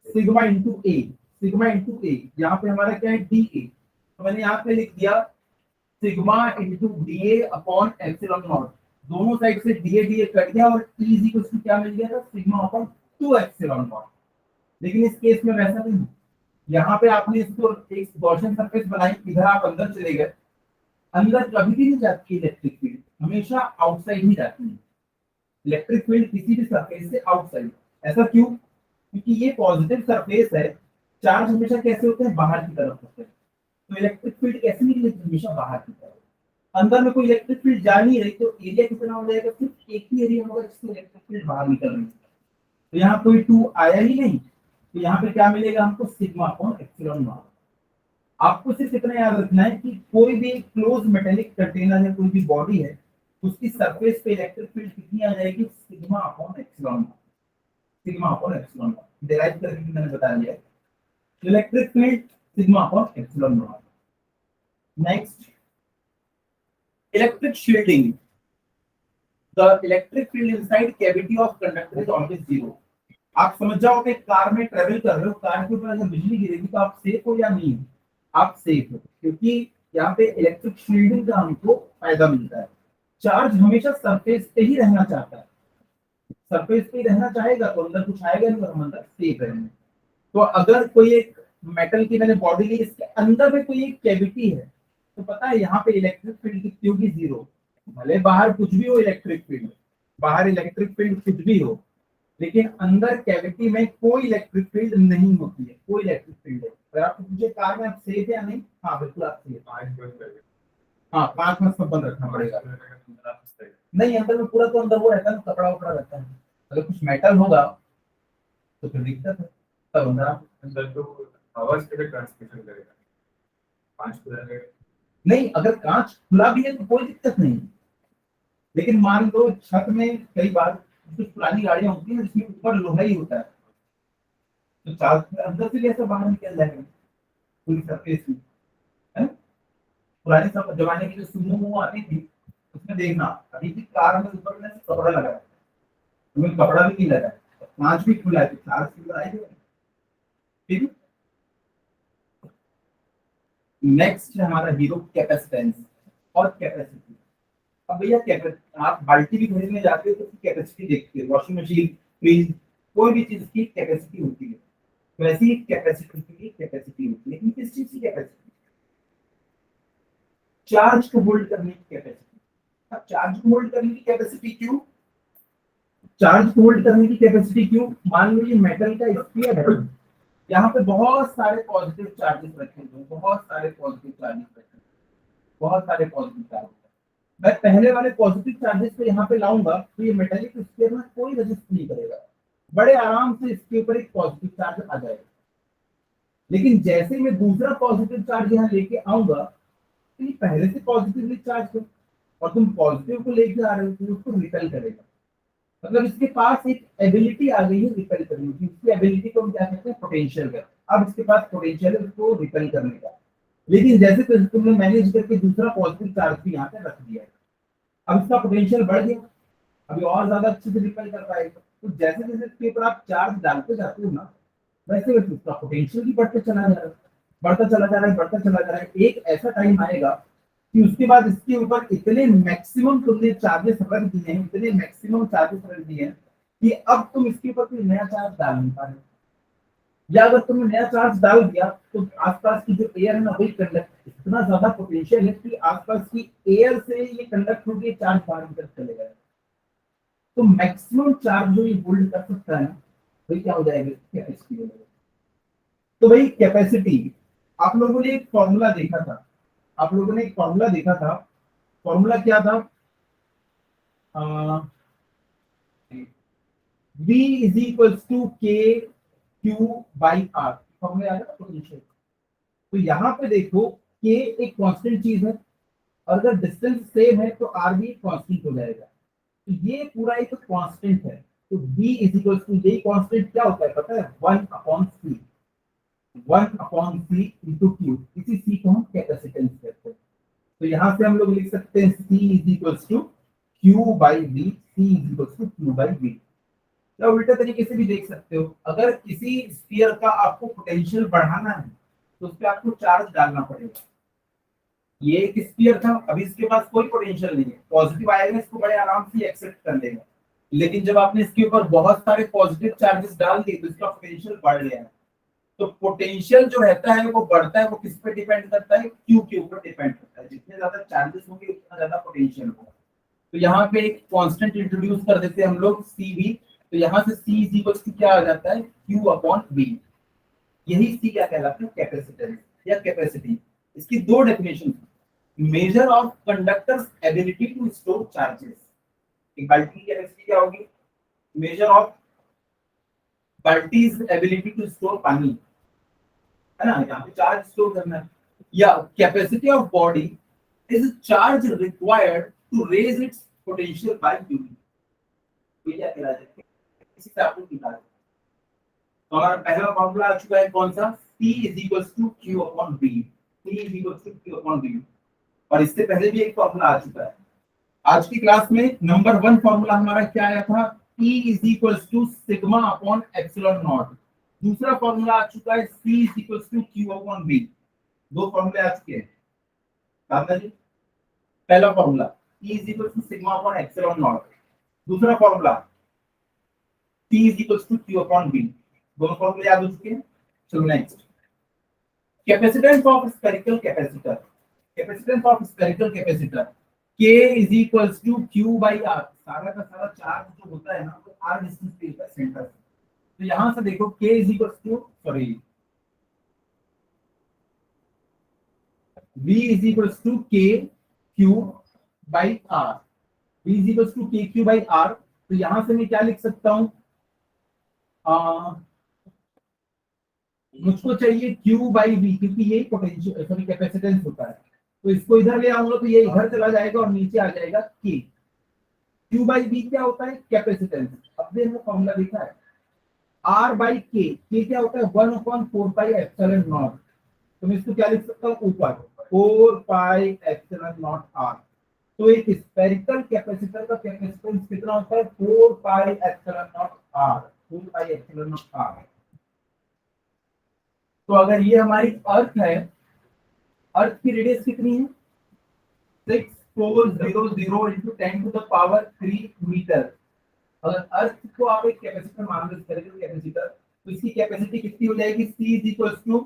सिग्मा इंटू ए, सिग्मा इंटू ए। यहाँ पे हमारा क्या है, dA, तो मैंने यहाँ पे लिख दिया sigma into dA upon epsilon not. दोनों साइड से dA कट गया और E इज इक्वल टू क्या मिल गया था, सिग्मा अपॉन 2 एप्सिलॉन नॉट। लेकिन इस केस में वैसा नहीं, यहाँ पे आपने इसको एक गॉसियन सरफेस बनाई, इधर आप अंदर चले गए, अंदर कभी भी नहीं जाती इलेक्ट्रिक फील्ड, हमेशा आउटसाइड ही जाती है इलेक्ट्रिक फील्ड किसी भी सरफेस से आउटसाइड। ऐसा क्यों, क्योंकि ये पॉजिटिव सरफेस है, चार्ज हमेशा कैसे होते हैं, बाहर की तरफ होते हैं, तो इलेक्ट्रिक फील्ड कैसे निकलेगी, हमेशा बाहर की तरफ। अंदर में कोई इलेक्ट्रिक फील्ड जा नहीं रही, तो एरिया कितना हो जाएगा, सिर्फ एक ही एरिया होगा जिससे इलेक्ट्रिक फील्ड बाहर निकल रही है। तो यहाँ कोई 2 आया ही नहीं, तो यहाँ पे क्या मिलेगा हमको, सिग्मा अपॉन एप्सिलॉन नॉट। आपको सिर्फ इतना याद रखना है कि कोई भी क्लोज मेटेलिक कंटेनर है, कोई भी बॉडी है, उसकी सरफेस पे इलेक्ट्रिक फील्ड कितनी आ जाएगी, sigma upon epsilon not, sigma upon epsilon not derive करके मैंने बता दिया है। Electric field sigma upon epsilon not. Next, electric shielding, the electric field inside cavity of conductor is always zero. आप समझ जाओ कि कार में ट्रेवल कर रहे हो, कार के ऊपर अगर बिजली गिरेगी तो आप सेफ हो या नहीं, आप सेफ हो, क्योंकि यहाँ पे इलेक्ट्रिक शील्डिंग का हमको फायदा मिलता है। चार्ज हमेशा सरफेस पे ही रहना चाहता है, सरफेस पे ही रहना चाहेगा तो अंदर कुछ आएगा नहीं और हम अंदर सेफ रहेंगे। तो अगर कोई एक मेटल की मैंने बॉडी ली, इसके अंदर में कोई एक कैविटी है, तो पता है यहाँ पे इलेक्ट्रिक फील्ड कितनी होगी, जीरो। भले बाहर कुछ भी हो इलेक्ट्रिक फील्ड, बाहर इलेक्ट्रिक फील्ड कुछ भी हो, लेकिन अंदर कैविटी में कोई इलेक्ट्रिक फील्ड नहीं होती है, कोई इलेक्ट्रिक फील्ड है। अगर आपको पूछे कार में आप सेफ है या नहीं, हाँ बिल्कुल आप सेफ। हाँ 5 मिनट बंद रखना पड़ेगा, नहीं अंदर में पूरा तो अंदर वो रहता है, कपड़ा वपड़ा रहता है। अगर कुछ मेटल होगा तो फिर दिक्कत है, तब अंदर तो आवाज के ट्रांसमिशन करेगा 5 को नहीं। अगर कांच खुला भी है तो कोई दिक्कत नहीं, लेकिन मान लो छत में कई बार कुछ पुरानी गाड़ियां होती हैं जिसमें ऊपर लोहा ही होता है, तो चार्ज अंदर से कैसे बाहर निकल जाएगा पूरी सरफेस में, है। पुराने सब जमाने की जो सुमो आती थी, उसमें देखना अभी भी कार में ऊपर में कपड़ा लगा है, उसमें कपड़ा भी नहीं लगा है, कांच भी खुला है, चार्ज की आएगी। ठीक है, नेक्स्ट है हमारा हीरो कैपेसिटेंस और कैपेसिटी। अब भैया आप बाल्टी भी खरीदने जाते हो तो उसकी कैपेसिटी देखते हो, वॉशिंग मशीन, फ्रिज, कोई भी चीज की कैपेसिटी होती है, वैसे ही कैपेसिटी की कैपेसिटी होती है। लेकिन किस चीज की कैपेसिटी, चार्ज को होल्ड करने की कैपेसिटी। अब चार्ज को होल्ड करने की कैपेसिटी क्यों, चार्ज को होल्ड करने की कैपेसिटी क्यों, मान लो ये मेटल का स्फीयर है, यहाँ पे बहुत सारे पॉजिटिव चार्जेस रखे हुए, बहुत सारे पॉजिटिव चार्जेस रखे हुए, बहुत सारे पॉजिटिव चार्जेस। मैं पहले वाले पॉजिटिव चार्जेस को यहाँ पे लाऊंगा तो ये मेटालिक स्फीयर में कोई रेजिस्ट नहीं करेगा, बड़े आराम से इसके ऊपर एक पॉजिटिव चार्ज आ जाएगा। लेकिन जैसे मैं दूसरा पॉजिटिव चार्ज यहाँ लेके आऊंगा तो ये पहले से पॉजिटिवली चार्ज है और तुम पॉजिटिव को लेके आ रहे हो तो उसको रिपेल करेगा। मतलब इसके पास एक एबिलिटी आ गई है रिपेल करने की, इसकी एबिलिटी को हम क्या कहते हैं, पोटेंशियल है। अब इसके पास पोटेंशियल है उसको रिपेल करने का। लेकिन जैसे तुमने मैनेज करके दूसरा पॉजिटिव चार्ज भी यहाँ पे रख दिया है, अब इसका पोटेंशियल बढ़ गया, अभी और ज्यादा अच्छे से रिपेल कर पाएगा। तो जैसे जैसे इसके ऊपर आप चार्ज डालते जाते हो ना, वैसे वैसे उसका पोटेंशियल भी बढ़ते चला जा रहा है, बढ़ता चला जा रहा है, बढ़ता चला जा रहा है। एक ऐसा टाइम आएगा कि उसके बाद इसके ऊपर इतने मैक्सिमम तुमने चार्जेस रख दिए हैं, इतने मैक्सिमम चार्जेस रख दिए हैं कि अब तुम इसके ऊपर कोई नया चार्ज डाल नहीं पा रहे, या अगर तुमने नया चार्ज डाल दिया तो आसपास की जो एयर है ना वही कंडक्ट, इतना ज्यादा पोटेंशियल है कि आसपास की एयर से ये कंडक्ट होकर चार्ज बाहर निकल चलेगा। तो मैक्सिमम चार्ज जो ये होल्ड कर सकता है ना, वही क्या हो जाएगा, कैपेसिटी हो जाएगा। तो भाई कैपेसिटी, आप लोगों ने एक फॉर्मूला देखा था, आप लोगों ने एक फॉर्मूला देखा था, फॉर्मूला क्या था, V इज इक्वल टू के क्यू बाई आर, फॉर्मूला याद है पोटेंशियल। तो यहाँ पे देखो के एक कांस्टेंट चीज है, और अगर डिस्टेंस सेम है तो आर भी कांस्टेंट हो जाएगा। तो ये पूरा एक कांस्टेंट है। तो b इज इक्वल टू, ये कांस्टेंट क्या होता है पता है, 1/c, 1/c इंटू क्यू। इसी c को हम कैपेसिटेंस कहते हैं। तो यहाँ से हम लोग लिख सकते हैं c is equal to Q by V, c is equal to Q by V. या उल्टे तरीके से भी देख सकते हो, अगर किसी स्फीयर का आपको पोटेंशियल बढ़ाना है तो उस पर आपको चार्ज डालना पड़ेगा। ये एक स्फीयर था, अभी इसके पास कोई पोटेंशियल नहीं है, पॉजिटिव आएगा इसको बड़े आराम से एक्सेप्ट कर लेगा। लेकिन जब आपने इसके ऊपर बहुत सारे पॉजिटिव चार्जेस डाल दिए तो इसका पोटेंशियल बढ़ गया है। तो पोटेंशियल जो रहता है वो बढ़ता है, वो किस पे डिपेंड करता है, क्यू के ऊपर डिपेंड करता है। जितने ज्यादा चार्जेस होंगे उतना ज्यादा पोटेंशियल होगा। तो यहाँ पे एक कांस्टेंट इंट्रोड्यूस कर देते हैं हम लोग सी वी। तो यहाँ से C इज इक्वल टू क्या आ जाता है, Q अपॉन V। यही C क्या कहलाता है, कैपेसिटेंस या कैपेसिटी। इसकी दो definition, measure of conductor's ability to store charges. एक बाल्टी की कैपेसिटी क्या होगी, मेजर ऑफ बाल्टीज एबिलिटी टू स्टोर पानी, है ना, यहाँ पे चार्ज स्टोर करना है। या capacity of body is charge required to raise its potential by unit. ये क्या कहलाता है, इसी से आपको निकालना है। तो हमारा पहला फॉर्मूला आ चुका है कौन सा, P is equal to Q upon V, P is equal to Q upon V। और इससे पहले भी एक फॉर्मूला आ चुका है। आज की क्लास में नंबर 1 फॉर्मूला हमारा क्या आया था, E is equal to sigma upon epsilon naught. दूसरा फॉर्मूला आ चुका है C is equal to Q upon V। दो फॉर्मूले आ चुके हैं दादा जी। पहला formula E is equal to sigma upon epsilon naught, दूसरा formula T is equals to Q upon V। दोनों फॉर्मूले याद हो चुके हैं। चलो next, capacitance of spherical capacitor. Capacitance of spherical capacitor K is equals to Q by R। सारा का सारा चार्ज जो होता है ना वो R डिस्टेंस पे होता है सेंटर से। तो यहां से देखो K is equals to, sorry, V is equals to K Q by R। V is equals to K Q by R। तो यहां से मैं क्या लिख सकता हूं, मुझको चाहिए Q बाई V, क्योंकि यही पोटेंशियल सॉरी कैपेसिटेंस होता है। तो इसको इधर ले आऊंगा तो ये इधर चला जाएगा और नीचे आ जाएगा K। Q बाई V क्या होता है, कैपेसिटेंस। अब देखो फॉर्मूला लिखा है R बाई K। K क्या होता है, 1/4 पाई एप्सिलॉन नॉट। तो मैं इसको क्या लिख सकता हूँ, ऊपर 4 पाई एप्सिलॉन नॉट R। तो एक स्फेरिकल कैपेसिटर का कैपेसिटेंस कितना होता है, 4 pi epsilon not R, 4 pi epsilon not R। तो अगर ये हमारी अर्थ है, अर्थ की रेडियस कितनी है, 6400 into 10 to the power 3 metre. अगर अर्थ को आप एक कैपेसिटर मान लो, स्फेरिकल कैपेसिटर, तो इसकी कैपेसिटी कितनी हो जाएगी, C is equals to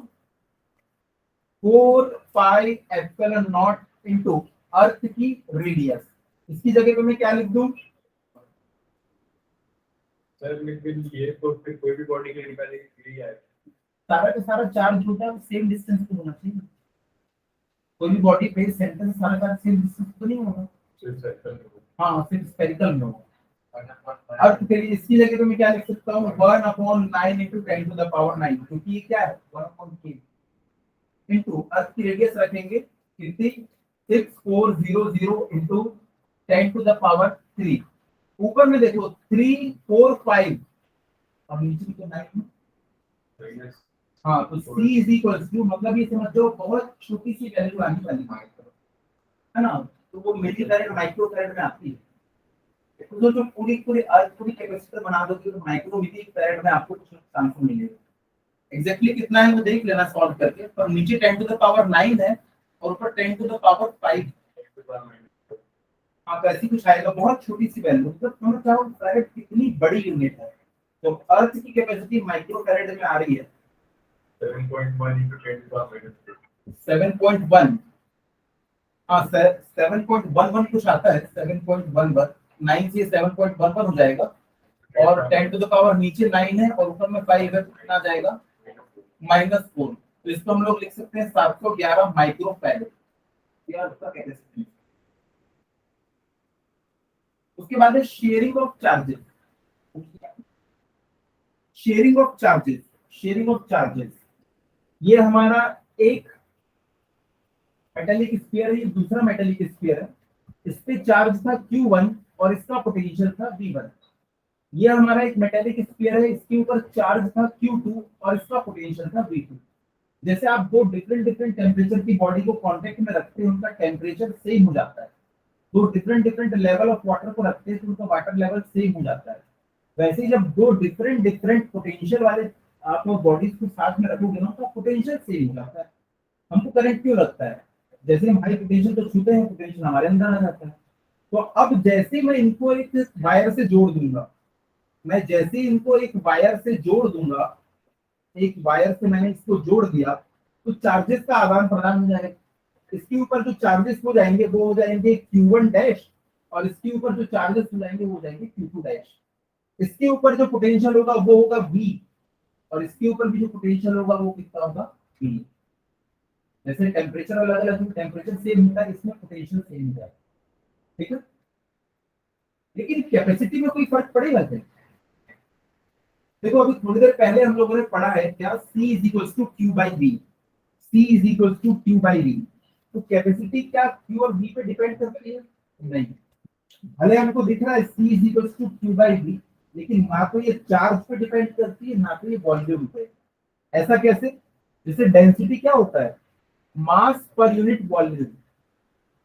4 pi epsilon naught into earth की रेडियस। इसकी जगह पे मैं क्या लिख दूं, सर लेकिन ये तो फिर कोई भी बॉडी के लिए है, सारा का सारा चार्ज होता है सेम डिस्टेंस पे होना चाहिए। कोई भी बॉडी पे सेंटर से सारा चार्ज सेम डिस्टेंस तो नहीं होगा, सिर्फ सर्कल में। हाँ सिर्फ स्फेरिकल में होगा। अर्थ के लिए इसकी जगह पे मैं क्या लिख सकता हूँ, 1/9 into 10 to the power 9, क्योंकि ये क्या है 1/k इंटू अर्थ की रेडियस रखेंगे कितनी, 6400 into 10 to the power 3। ऊपर में देखो 3 4 5 और नीचे भी तो 9 है। हाँ तो C इज इक्वल टू, मतलब ये समझ जाओ बहुत छोटी सी वैल्यू आने वाली है ना, तो वो मिली करंट माइक्रो करंट में आती है। तो जो पूरी पूरी अर्थ पूरी कैपेसिटर बना दोगे तो माइक्रो मिली करंट में आपको कुछ आंसर मिलेगा। एग्जैक्टली कितना है वो देख लेना सॉल्व करके, पर नीचे 10 टू द पावर 9 है और ऊपर 10 टू द पावर 5। हाँ तो ऐसी कुछ आएगा, बहुत छोटी सी वैल्यू, मतलब समझ जाओ फैरेड कितनी बड़ी यूनिट है। तो अर्थ की कैपेसिटी माइक्रो फैरेड में आ रही है 7.1 into 10 to the power 7.1। हाँ 7.11 कुछ आता है, 7.11 9 से 7.11 हो जाएगा। और 10 टू द पावर नीचे 9 है और ऊपर में 5 है, कितना आ जाएगा -4। तो इसको हम लोग लिख सकते हैं 711 माइक्रो फैरेड, ये उसका कैपेसिटी। उसके बाद है sharing of charges. Sharing of charges, sharing of charges ये हमारा एक मेटेलिक स्फीयर है, ये दूसरा मेटेलिक स्फीयर है, इस पे चार्ज था Q1 और इसका पोटेंशियल था V1। ये हमारा एक मेटेलिक स्फीयर है, इसके ऊपर चार्ज था Q2 और इसका पोटेंशियल था V2। जैसे आप दो डिफरेंट डिफरेंट टेम्परेचर की बॉडी को कांटेक्ट में रखते हैं, उनका टेम्परेचर सेम हो जाता है। दो different different level of water को रखते हैं तो उनका वाटर लेवल सेम हो जाता है। वैसे ही जब दो डिफरेंट डिफरेंट पोटेंशियल वाले आप बॉडीज को साथ में रखोगे ना तो पोटेंशियल सेम हो जाता है। हमको करंट क्यों लगता है? जैसे हम हाई पोटेंशियल को छूते हैं, पोटेंशियल हमारे अंदर आ जाता है। तो अब जैसे मैं इनको एक वायर से जोड़ दूंगा, मैं जैसे इनको एक वायर से जोड़ दूंगा, एक वायर से मैंने इसको जोड़ दिया, तो चार्जेस का आदान प्रदान हो जाएगा। इसके ऊपर जो चार्जेस हो जाएंगे वो हो जाएंगे Q1 डैश, और इसके ऊपर जो चार्जेस हो जाएंगे वो हो जाएंगे Q2 डैश। इसके ऊपर जो पोटेंशियल होगा वो होगा V, और इसके ऊपर भी जो पोटेंशियल होगा वो कितना होगा V। जैसे टेम्परेचर अलग अलग, टेम्परेचर सेम होता है, इसमें पोटेंशियल सेम होता है, ठीक है। लेकिन कैपेसिटी में कोई फर्क पड़ेगा क्या? देखो अभी थोड़ी देर पहले हम लोगों ने पढ़ा है क्या, C is equals to Q by V, C is equals to Q by V। तो कैपेसिटी क्या Q और V पे डिपेंड करती है? नहीं। भले हमको दिख रहा है C is equals to Q by V, लेकिन ना तो ये चार्ज पे डिपेंड करती है ना तो ये वॉल्यूम पे। ऐसा कैसे? जैसे डेंसिटी क्या होता है, मास पर यूनिट वॉल्यूम।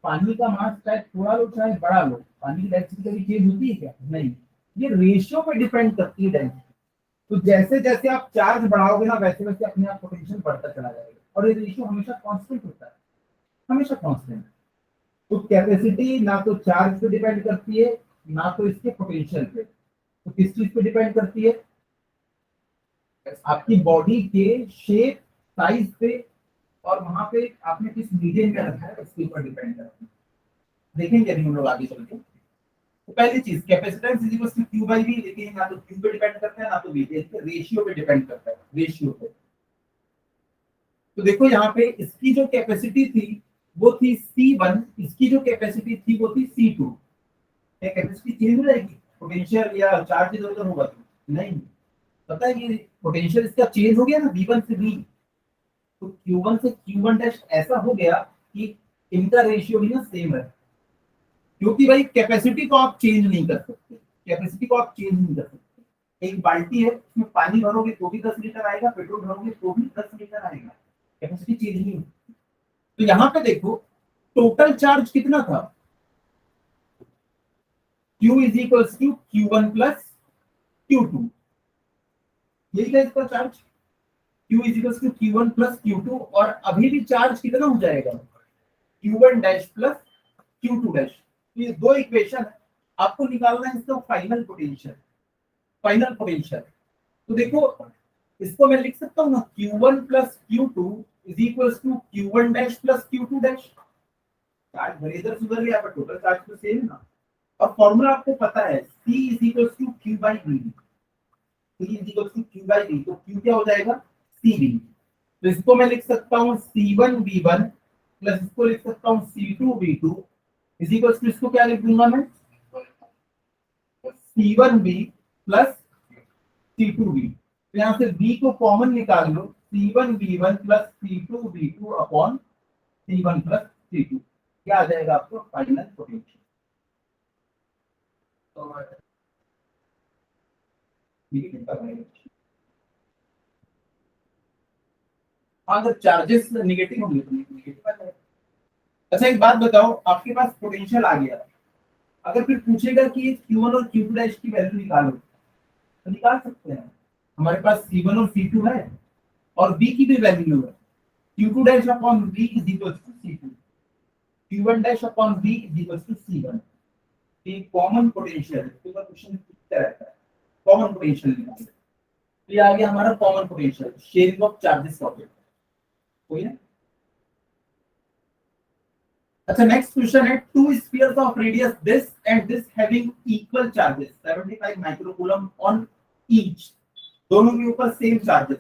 पानी का मास चाहे थोड़ा लो चाहे बड़ा लो, पानी की डेंसिटी कभी चेंज होती है क्या? नहीं। ये रेशियो पे डिपेंड करती है डेंसिटी। तो जैसे जैसे आप चार्ज बढ़ाओगे ना वैसे वैसे अपने आप पोटेंशियल बढ़ता चला जाएगा, और ये रेशियो हमेशा कांस्टेंट होता है, हमेशा कांस्टेंट। तो कैपेसिटी ना तो चार्ज पे डिपेंड करती है ना तो इसके पोटेंशियल पे, तो किस चीज पे डिपेंड करती है? आपकी बॉडी के शेप, साइज पे, और वहां पे आपने किस मीडियम में रखा है इसके ऊपर डिपेंड करती है। देखेंगे अभी हम लोग आगे चल के। तो पहली चीज capacitance is equal to Q by V, लेकिन ना तो Q पे डिपेंड करता है ना तो V पे, इसके रेशियो पे डिपेंड करता है, रेशियो पे। तो देखो यहाँ पे इसकी जो कैपेसिटी थी वो थी C1, इसकी जो कैपेसिटी थी वो थी C2। क्या कैपेसिटी चेंज हो जाएगी? पोटेंशियल या चार्ज इधर उधर होगा तो नहीं। पता है कि पोटेंशियल इसका चेंज हो गया ना, V1 से V, तो Q1 से Q1 डैश ऐसा हो गया कि इनका रेशियो भी ना सेम है। क्योंकि भाई कैपेसिटी को आप चेंज नहीं कर सकते, कैपेसिटी को आप चेंज नहीं कर सकते। एक बाल्टी है, उसमें पानी भरोगे तो भी 10 लीटर आएगा, पेट्रोल भरोगे तो भी 10 लीटर आएगा, कैपेसिटी चेंज नहीं होती। तो यहाँ पे देखो टोटल चार्ज कितना था, Q is equals to Q1 plus Q2, यही था इसका charge. Q is equals to Q1 plus Q2, और अभी भी चार्ज कितना हो जाएगा, Q1 dash plus Q2 dash. ये दो इक्वेशन आपको निकालना है इसका फाइनल पोटेंशियल, फाइनल पोटेंशियल। तो देखो इसको मैं लिख सकता हूँ ना, Q1 plus Q2 is equals to Q1 dash plus Q2 dash. Charge भले इधर सुधर गया पर टोटल चार्ज तो सेम ना। और फॉर्मूला आपको पता है, C is equals to Q by V, C is equals to Q by V, तो Q क्या हो जाएगा, CV। तो इसको मैं लिख सकता हूँ C1 V1 प्लस इसको लिख सकता हूँ C2 V2 is equals to, इसको क्या लिख दूंगा मैं, C1V प्लस C2V। तो यहाँ से V को कॉमन निकाल लो, C1V1 plus C2V2 upon C1 plus C2, क्या आ जाएगा आपको फाइनल पोटेंशियल। अगर चार्जेस नेगेटिव होंगे तो नेगेटिव आ जाएगा। अच्छा एक बात बताओ, आपके पास पोटेंशियल आ गया, अगर फिर पूछेगा कि Q1 और Q2 डैश की वैल्यू निकालो तो निकाल सकते हैं। हमारे पास C1 और C2 है और V की भी वैल्यू है, Q2 dash upon V is equal to C2, Q1 dash upon V is equal to C1। ये कॉमन पोटेंशियल क्वेश्चन पूछता रहता है, कॉमन पोटेंशियल निकालो। तो ये आ गया हमारा common potential, sharing of charges topic, कोई है। अच्छा नेक्स्ट क्वेश्चन है, two spheres of radius this and this having equal charges 75 microcoulomb on each, दोनों के ऊपर same charges.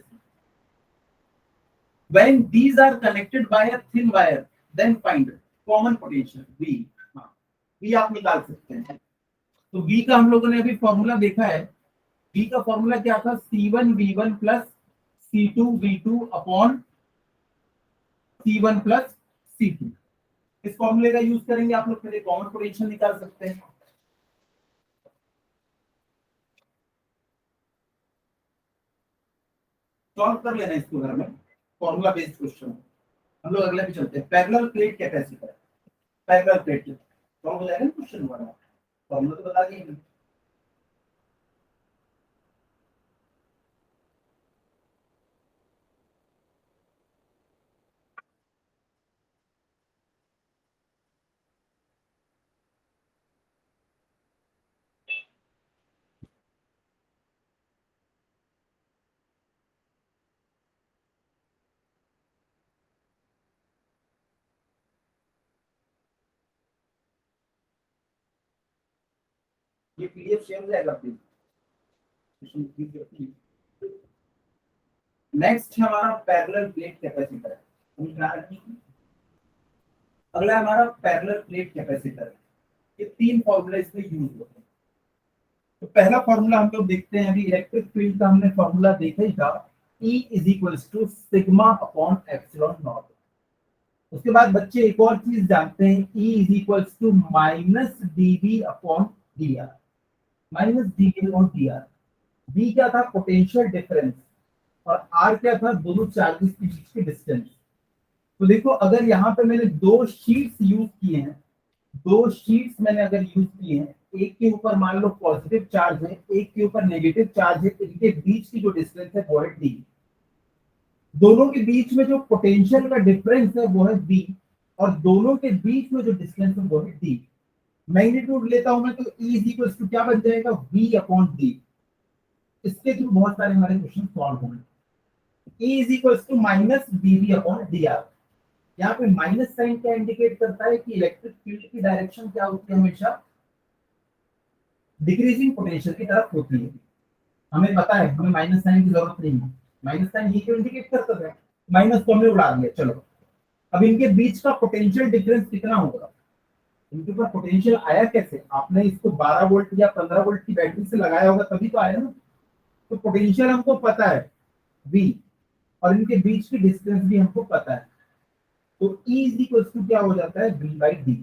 When these are connected by a thin wire then find common potential V। हाँ V आप निकाल सकते हैं। तो V का हम लोगों ने अभी फॉर्मूला देखा है, V का फॉर्मूला क्या था, C1V1 plus C2V2 upon C1 plus C2। इस फॉर्मूले का यूज करेंगे आप लोग, फिर कॉमन पोटेंशियल निकाल सकते हैं। सॉल्व कर लेना इसको घर में, फॉर्मूला बेस्ड क्वेश्चन। हम लोग अगले पे चलते हैं, parallel plate capacitor. Parallel plate solve हो जाएगा क्वेश्चन हमारा, फॉर्मूला तो बता दिए। ये पीडीएफ शेयर हो जाएगा प्लीज। नेक्स्ट हमारा पैरेलल प्लेट कैपेसिटर है। अगला हमारा पैरेलल प्लेट कैपेसिटर है। ये तीन फॉर्मूला इसमें यूज होते हैं। तो पहला फॉर्मूला हम लोग देखते हैं, अभी इलेक्ट्रिक फील्ड का हमने फॉर्मूला देखा ही था, E is equals to sigma upon epsilon naught. उसके बाद बच्चे एक और चीज जानते हैं, E is equals to minus dV upon dr। Minus dV upon dr। V क्या था, पोटेंशियल डिफरेंस, और R क्या था, दोनों चार्जेस के बीच के डिस्टेंस। तो देखो अगर यहाँ पे मैंने दो शीट्स यूज किए हैं, दो शीट्स मैंने अगर यूज किए हैं, एक के ऊपर मान लो पॉजिटिव चार्ज है, एक के ऊपर नेगेटिव चार्ज है, इनके बीच की जो डिस्टेंस है वो है d। दोनों के बीच में जो पोटेंशियल का डिफरेंस है वो है b, और दोनों के बीच में जो डिस्टेंस है वो है d। मैग्नीट्यूड लेता हूं मैं तो E इज इक्वल टू क्या बन जाएगा, v अपॉन d। इसके थ्रू बहुत सारे हमारे क्वेश्चन सॉल्व होंगे। E is equal to minus dv upon dr। यहाँ पे माइनस साइन क्या इंडिकेट करता है कि इलेक्ट्रिक फील्ड की डायरेक्शन क्या होती है, हमेशा डिक्रीजिंग पोटेंशियल की तरफ होती है। हमें पता है, हमें माइनस साइन की जरूरत नहीं है। माइनस साइन ये क्यों इंडिकेट करता है, माइनस को हमने उड़ा दिया। चलो अब इनके बीच का पोटेंशियल डिफरेंस कितना होगा, इनके ऊपर पोटेंशियल आया कैसे, आपने इसको 12 वोल्ट या 15 वोल्ट की बैटरी से लगाया होगा तभी तो आया ना। तो पोटेंशियल हमको पता है V, और इनके बीच की डिस्टेंस भी हमको पता है। तो E इज इक्वल टू क्या हो जाता है, V बाई D।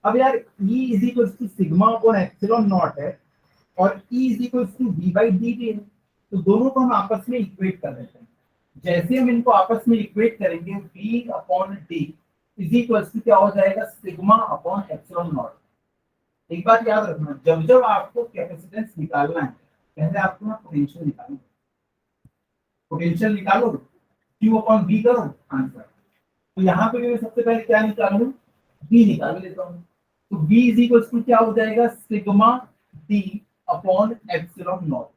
अब यार E is equal to sigma upon epsilon naught है, और E is equal to V by D भी है। तो दोनों को हम आपस में इक्वेट कर देते हैं। जैसे हम इनको आपस में इक्वेट करेंगे, V upon D is equal to क्या हो जाएगा, सिग्मा अपॉन एप्सिलॉन नॉट। एक बात याद रखना, जब जब आपको कैपेसिटेंस निकालना है, पहले आपको ना पोटेंशियल निकालना, पोटेंशियल निकालो, Q अपॉन V करो, आंसर। तो यहाँ पे मैं सबसे पहले क्या निकालूं, V निकाल लेता हूँ। तो V इज इक्वल टू क्या हो जाएगा, sigma D upon epsilon not.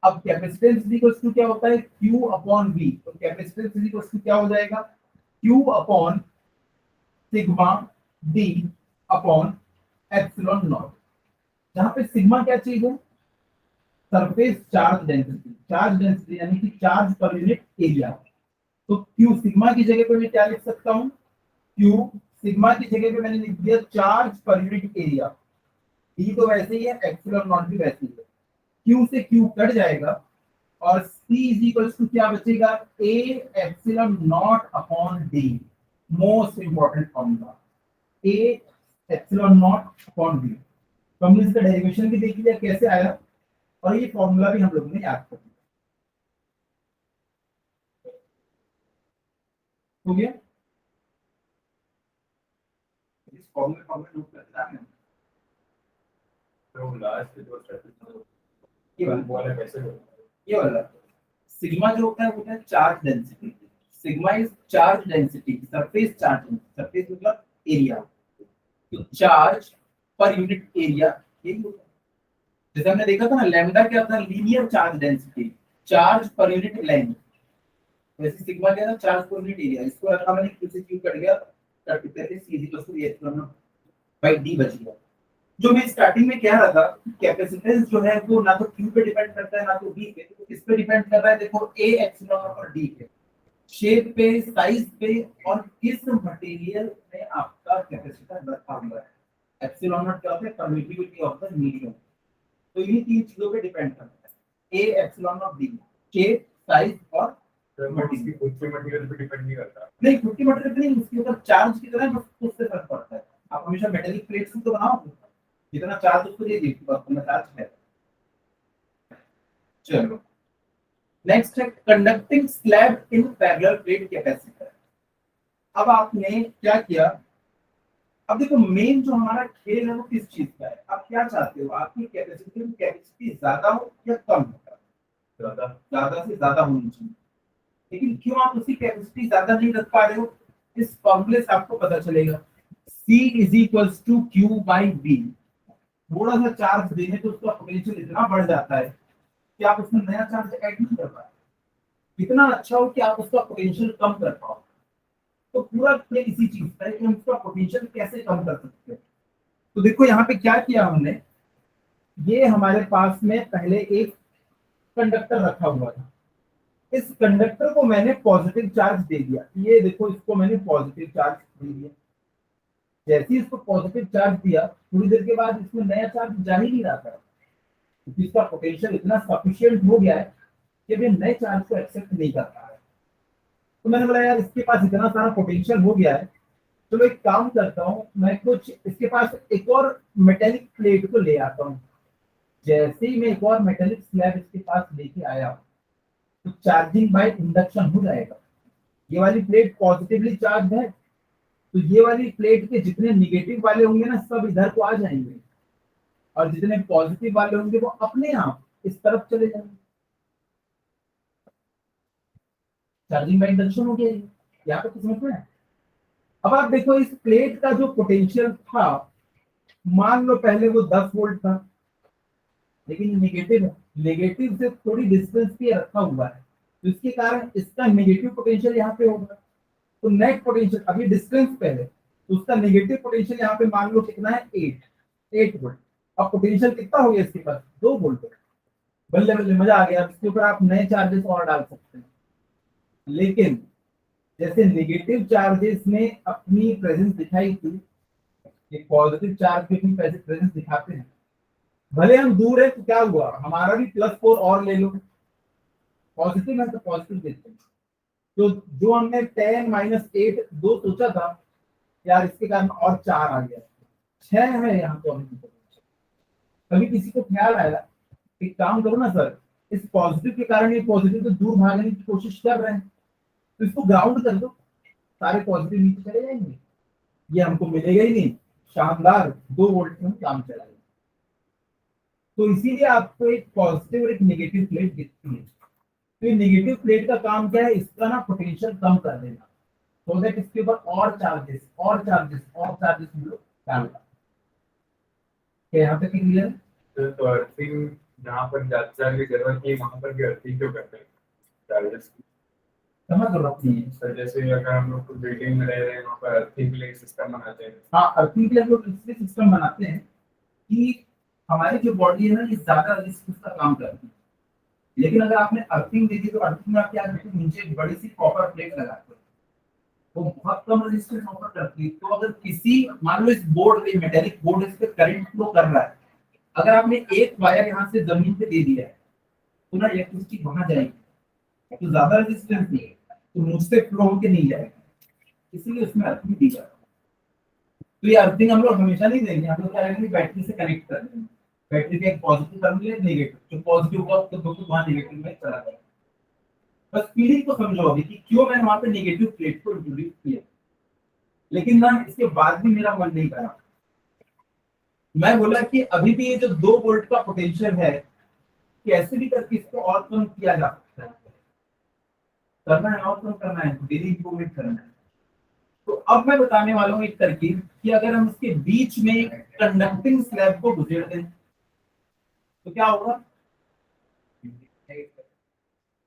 अब कैपेसिटेंस इज इक्वल टू क्या होता है, Q अपॉन V। तो कैपेसिटेंस इज इक्वल टू क्या हो जाएगा, Q upon sigma D upon epsilon not. जहाँ पे सिग्मा क्या चीज है, surface charge density. Charge density यानी कि चार्ज पर यूनिट एरिया। तो Q सिग्मा की जगह पे मैं क्या लिख सकता हूँ, Q सिग्मा की जगह पे मैंने लिख दिया charge per unit area. D तो वैसे ही है, एप्सिलॉन नॉट भी वैसे ही है। Q से Q कट जाएगा, और C इज इक्वल टू क्या बचेगा, A epsilon not upon D। Most important formula, A epsilon not upon D। तो हमने इसका डेरिवेशन भी देख लिया कैसे आया, और ये फॉर्मूला भी हम लोगों ने याद कर लिया। हो गया, इस फॉर्मूले को हमें नोट करना है। तो लास्ट जो ये वाला कैसे होगा, ये वाला सिग्मा जो होता है वो है charge density. Sigma is charge density, surface charge, surface मतलब एरिया। तो चार्ज पर यूनिट एरिया यही होता है। जैसे हमने देखा था ना, लैम्डा क्या था, linear charge density, charge per unit length. वैसे सिग्मा क्या था, चार्ज पर यूनिट एरिया। इसको रखा मैंने, Q से Q कट गया, कट कितने थे, C equal to epsilon by D बच गया। जो मैं स्टार्टिंग में कह रहा था, कैपेसिटेंस जो है वो ना तो Q पे डिपेंड करता है ना तो V पे, तो किस पे डिपेंड कर रहा है, देखो A एप्सिलॉन और D पे, शेप पे, साइज पे, और किस मटेरियल में आपका कैपेसिटर रखा हुआ है। एप्सिलॉन नॉट क्या होता है, परमिटिविटी ऑफ द मीडियम। तो इन्हीं तीन चीजों पे डिपेंड करता है, A एप्सिलॉन और D, शेप, साइज और तो वो उसकी खुद के मटेरियल पे डिपेंड नहीं करता। नहीं, खुद की मटेरियल नहीं, उसके ऊपर चार्ज कितना है बस उससे फर्क पड़ता है। आप हमेशा मेटेलिक प्लेट से तो बनाओगे, जितना चार्ज उसको दे दीजिए बस उतना चार्ज है। चलो नेक्स्ट है conducting slab in parallel plate capacitor. अब आपने क्या किया, अब देखो मेन जो हमारा खेल है वो किस चीज का है, आप क्या चाहते हो, आपकी कैपेसिटी ज्यादा हो या कम हो? ज्यादा से ज्यादा होनी चाहिए। लेकिन क्यों आप उसकी कैपेसिटी ज्यादा नहीं रख पा रहे हो, इस फॉर्मूले से आपको पता चलेगा। C is equals to Q by B. थोड़ा सा चार्ज देने तो उसका पोटेंशियल इतना बढ़ जाता है कि आप उसमें नया चार्ज ऐड नहीं कर पाए। इतना अच्छा हो कि आप उसका पोटेंशियल कम कर पाओ। तो पूरा खेल इसी चीज का है कि हम उसका पोटेंशियल कैसे कम कर सकते हैं। तो देखो यहाँ पे क्या किया हमने, ये हमारे पास में पहले एक कंडक्टर रखा हुआ था, इस कंडक्टर को मैंने पॉजिटिव चार्ज दे दिया। ये देखो इसको मैंने पॉजिटिव चार्ज दे दिया। जैसे ही इसको पॉजिटिव चार्ज दिया, थोड़ी देर के बाद इसमें नया चार्ज जा ही नहीं रहा था, क्योंकि इसका पोटेंशियल इतना सफिशिएंट हो गया है कि ये नए चार्ज को एक्सेप्ट नहीं कर रहा है। तो मैंने बोला यार इसके पास इतना सारा पोटेंशियल हो गया है, चलो एक काम करता हूँ, मैं कुछ इसके पास एक और मेटेलिक प्लेट को ले आता हूँ। जैसे ही मैं एक और मेटेलिक स्लैब इसके पास लेके आया तो चार्जिंग बाय इंडक्शन हो जाएगा। ये वाली प्लेट पॉजिटिवली चार्ज है, तो ये वाली प्लेट के जितने निगेटिव वाले होंगे ना सब इधर को आ जाएंगे, और जितने पॉजिटिव वाले होंगे वो अपने आप इस तरफ चले जाएंगे। चार्जिंग बाय इंडक्शन हो गया ये। यहाँ पे कुछ समझ में है? अब आप देखो इस प्लेट का जो पोटेंशियल था, मान लो पहले वो 10 वोल्ट था, लेकिन नेगेटिव है, नेगेटिव से थोड़ी डिस्टेंस पे रखा हुआ है, तो इसके कारण इसका नेगेटिव पोटेंशियल यहाँ पे होगा। तो नेट पोटेंशियल अभी डिस्टेंस पे है, तो उसका नेगेटिव पोटेंशियल यहाँ पे मान लो कितना है, 8 वोल्ट। अब पोटेंशियल कितना हो गया इसके पास, 2 वोल्ट। बल्ले बल्ले मजा आ गया। अब इसके ऊपर आप नए चार्जेस और डाल सकते हैं। लेकिन जैसे नेगेटिव चार्जेस ने अपनी प्रेजेंस दिखाई थी, एक पॉजिटिव चार्ज भी अपनी प्रेजेंस दिखाते हैं। भले हम दूर है तो क्या हुआ, हमारा भी +4 और ले लो, पॉजिटिव है तो पॉजिटिव देते हैं। तो जो हमने 10 - 8 2 सोचा था यार, इसके कारण और 4 आ गया, 6 है यहाँ तो। कभी किसी को ख्याल आया, एक काम करो ना सर, इस पॉजिटिव के कारण ये पॉजिटिव तो दूर भागने की कोशिश कर रहे हैं, तो इसको ग्राउंड कर दो, सारे पॉजिटिव नीचे चले जाएंगे, ये हमको मिलेगा ही नहीं। शानदार, 2 वोल्ट में काम चलाएगा। तो इसीलिए आपको एक पॉजिटिव और एक नेगेटिव प्लेट दिखती है। तो ये नेगेटिव प्लेट का काम क्या है, इसका ना पोटेंशियल कम कर देना, तो दैट इसके ऊपर और चार्जेस हम लोग डालना। क्या यहाँ पे क्लियर है? तो अर्थिंग जहाँ पर चार्ज की जरूरत नहीं वहाँ पर भी अर्थिंग क्यों करते हैं चार्जेस की? समझ जरूरत नहीं है सर। जैसे अगर हम लोग बिल्डिंग में रह रहे हैं वहाँ पर अर्थिंग के लिए सिस्टम बनाते हैं। हाँ, अर्थिंग के लिए हम लोग इसलिए सिस्टम बनाते हैं कि हमारी जो बॉडी है ना ये ज्यादा रेजिस्टेंस का काम करती है। लेकिन अगर आपने अर्थिंग दे दी तो अर्थिंग में आप क्या करते हैं, नीचे एक बड़ी सी कॉपर प्लेट लगाते हैं, वो बहुत कम रेजिस्टेंस ऑफर करती है। तो अगर किसी मान लो इस बोर्ड पे, मेटेलिक बोर्ड, इस पे करंट फ्लो कर रहा है, अगर आपने एक वायर यहाँ से जमीन पे दे दिया है तो ना इलेक्ट्रिसिटी वहां जाएगी, तो ज्यादा रेजिस्टेंस नहीं है, तो मुझसे फ्लो होके नहीं जाएगा, इसीलिए उसमें अर्थिंग दी जाती है। तो ये अर्थिंग हम लोग हमेशा नहीं देंगे, हम लोग क्या करेंगे, बैटरी से कनेक्ट कर देंगे। बैटरी का एक पॉजिटिव टर्मिनल है, नेगेटिव, जो पॉजिटिव होगा तो दोनों वहां नेगेटिव में चला जाएगा। बस फीलिंग को समझो अभी कि क्यों मैंने वहां पे नेगेटिव प्लेट को इंट्रोड्यूस किया। लेकिन ना इसके बाद भी मेरा मन नहीं करा, मैं बोला कि अभी भी ये जो 2 वोल्ट का पोटेंशियल है, कैसे भी करके इसको और कम किया जा सकता है, करना है और कम करना है, डेली इंप्रूवमेंट करना है। तो अब मैं बताने वाला हूँ एक तरकीब कि अगर हम इसके बीच में एक कंडक्टिंग स्लैब को गुजर दें तो क्या होगा,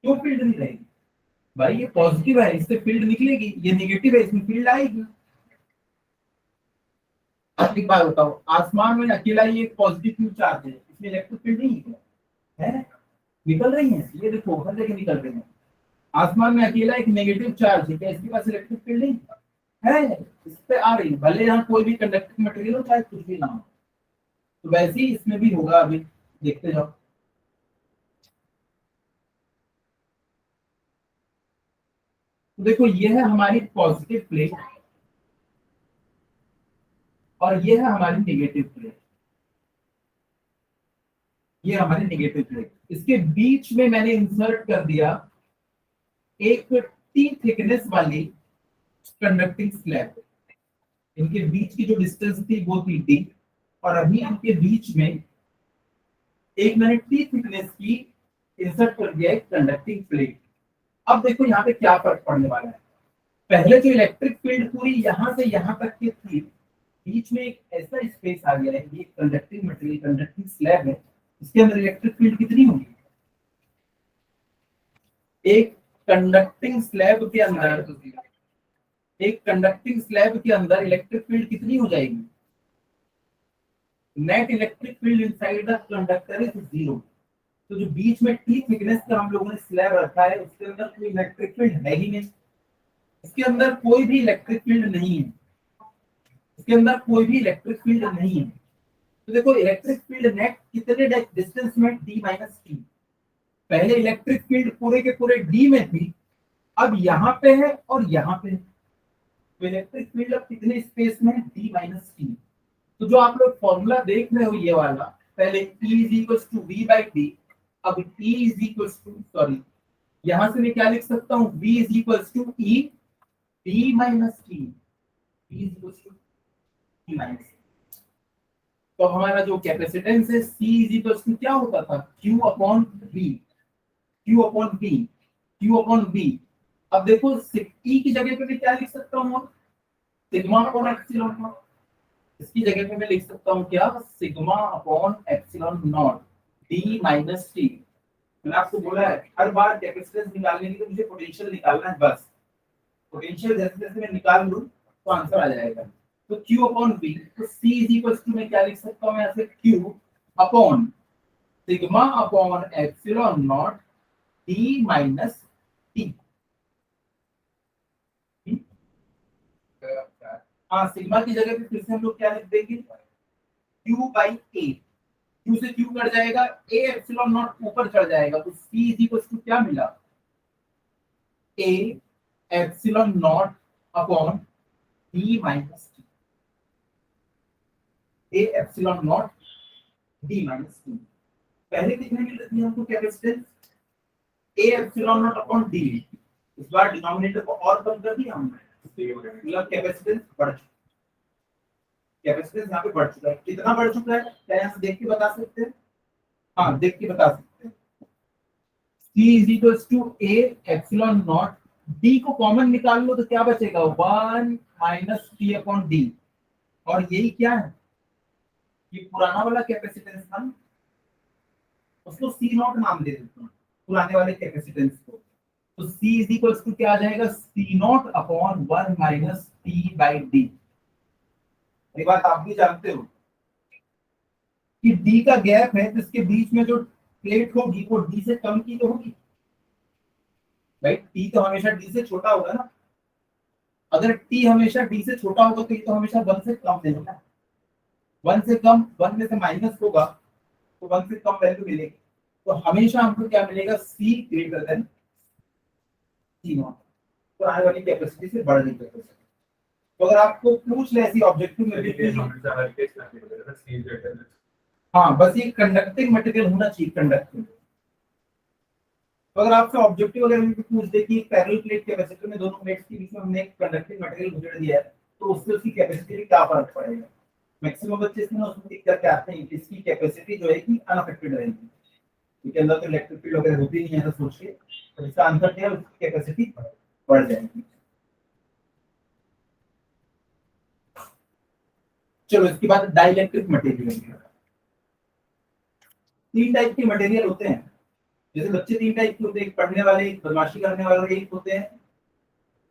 क्यों फील्ड नहीं रहेगी भाई, ये पॉजिटिव है इससे फील्ड निकलेगी, ये नेगेटिव है इसमें फील्ड आएगी। अब एक बात बताओ, आसमान में अकेला ही एक पॉजिटिव क्यू चार्ज है, इसमें इलेक्ट्रिक फील्ड नहीं है, निकल रही है, ये देखो हर जगह निकल रही है। आसमान में अकेला एक नेगेटिव चार्ज है, क्या इसके पास इलेक्ट्रिक फील्ड नहीं है, इस पे आ रही है, भले यहाँ कोई भी कंडक्टिंग मटेरियल हो चाहे कुछ भी ना हो। तो वैसे ही इसमें भी होगा, अभी देखते जाओ। तो देखो ये है हमारी पॉजिटिव प्लेट और ये है हमारी नेगेटिव प्लेट। ये हमारी नेगेटिव प्लेट, इसके बीच में मैंने इंसर्ट कर दिया एक टी थिकनेस वाली कंडक्टिंग स्लैब। इनके बीच की जो डिस्टेंस थी वो थी डी, और अभी इनके बीच में एक मैंने टी थिकनेस की इंसर्ट कर दिया एक कंडक्टिंग प्लेट। अब देखो यहाँ पे क्या फर्क पड़ने वाला है। पहले जो इलेक्ट्रिक फील्ड पूरी यहाँ से यहाँ तक की थी, बीच में एक ऐसा स्पेस आ गया है, ये कंडक्टिंग मटेरियल कंडक्टिंग स्लैब है, इसके अंदर इलेक्ट्रिक फील्ड कितनी होगी? एक कंडक्टिंग स्लैब के अंदर, एक कंडक्टिंग स्लैब के अंदर इलेक्ट्रिक फील्ड कितनी हो जाएगी? Net electric field inside the conductor is 0। तो जो बीच में टी थिकनेस का हम लोगों ने स्लैब रखा है उसके अंदर कोई इलेक्ट्रिक फील्ड है ही नहीं, इसके अंदर कोई भी इलेक्ट्रिक फील्ड नहीं है, इसके अंदर कोई भी इलेक्ट्रिक फील्ड नहीं है। तो देखो इलेक्ट्रिक फील्ड नेट कितने डिस्टेंस में? D minus T. पहले इलेक्ट्रिक फील्ड पूरे के पूरे डी में थी, अब यहाँ पे है और यहाँ पे है, तो इलेक्ट्रिक फील्ड अब कितने स्पेस में? D minus T. तो जो आप लोग फॉर्मूला देख रहे हो ये वाला, पहले E is equal to V by D, अब E is equal to, sorry यहां से मैं क्या लिख सकता हूँ? V is equal to E D minus T, V is equal to D minus. तो हमारा जो कैपेसिटेंस है C इज इक्वल टू क्या होता था? Q upon V, Q upon V, Q upon V। अब देखो E की जगह पे मैं क्या लिख सकता हूँ? Sigma upon epsilon not. इसकी जगह पे मैं लिख सकता हूँ क्या? Sigma upon epsilon not D minus T. मैंने आपको बोला है हर बार कैपेसिटेंस निकालने के लिए मुझे पोटेंशियल निकालना है, बस पोटेंशियल जैसे जैसे मैं निकाल लूं तो आंसर आ जाएगा। तो Q अपॉन V, तो C इज इक्वल टू मैं क्या लिख सकता हूँ यहाँ से? Q upon sigma upon epsilon not D minus T. हाँ, सिग्मा की जगह पे फिर से हम लोग क्या लिख देंगे? Q by A। Q से Q कट जाएगा, A एप्सिलॉन नॉट ऊपर चढ़ जाएगा, तो C इज इक्वल टू क्या मिला? A epsilon not upon D minus T. A epsilon naught D minus T. पहले कितने मिल रही थी हमको capacitance? A epsilon not upon D। इस बार डिनोमिनेटर को और कम कर दिया हमने, मतलब कैपेसिटेंस बढ़ चुका, कैपेसिटेंस यहाँ पे बढ़ चुका है। कितना बढ़ चुका है क्या यहाँ से देख के बता सकते हैं? हाँ, देख के बता सकते हैं। C is equal to A epsilon naught, D को कॉमन निकाल लो तो क्या बचेगा? 1 माइनस T अपॉन D। और यही क्या है? ये पुराना वाला कैपेसिटेंस था, उसको C नॉट नाम दे देते हैं पुराने वाले कैपेसिटेंस को। तो C इज इक्वल टू क्या आ जाएगा? C not upon 1 minus T by D। ये बात आप भी जानते हो कि D का गैप है, तो इसके बीच में जो प्लेट होगी वो D से कम की तो होगी, राइट? T तो हमेशा D से छोटा होगा ना। अगर T हमेशा D से छोटा होगा तो ये तो हमेशा 1 से कम देगा। 1 से कम, 1 में से माइनस होगा तो 1 से कम वैल्यू मिलेगी। तो हमेशा हमको क्या मिलेगा? C greater than C not. तो आने वाली कैपेसिटी से बढ़ रही कैपेसिटी। तो अगर आपको पूछ ले ऐसी ऑब्जेक्टिव में भी, हाँ बस ये कंडक्टिंग मटेरियल होना चाहिए, कंडक्टिंग। तो अगर आपसे ऑब्जेक्टिव वगैरह में भी पूछ दे कि एक पैरेलल प्लेट कैपेसिटर में दोनों प्लेट्स के बीच में हमने एक कंडक्टिंग मटेरियल गुजर दिया है, तो उससे उसकी कैपेसिटी में क्या फर्क पड़ेगा? मैक्सिमम बच्चे इसमें उसमें दिख करके आते हैं कि इसकी कैपेसिटी जो है कि अनअफेक्टेड रहेगी, क्योंकि अंदर तो इलेक्ट्रिक फील्ड वगैरह होती नहीं है, ऐसा सोच के। तो इसका आंसर क्या है? उसकी कैपेसिटी बढ़ जाएगी। चलो इसके बाद डाइलेक्ट्रिक मटेरियल। 3 टाइप के मटेरियल होते हैं। जैसे बच्चे 3 टाइप के होते हैं, एक पढ़ने वाले, एक बदमाशी करने वाले, एक होते हैं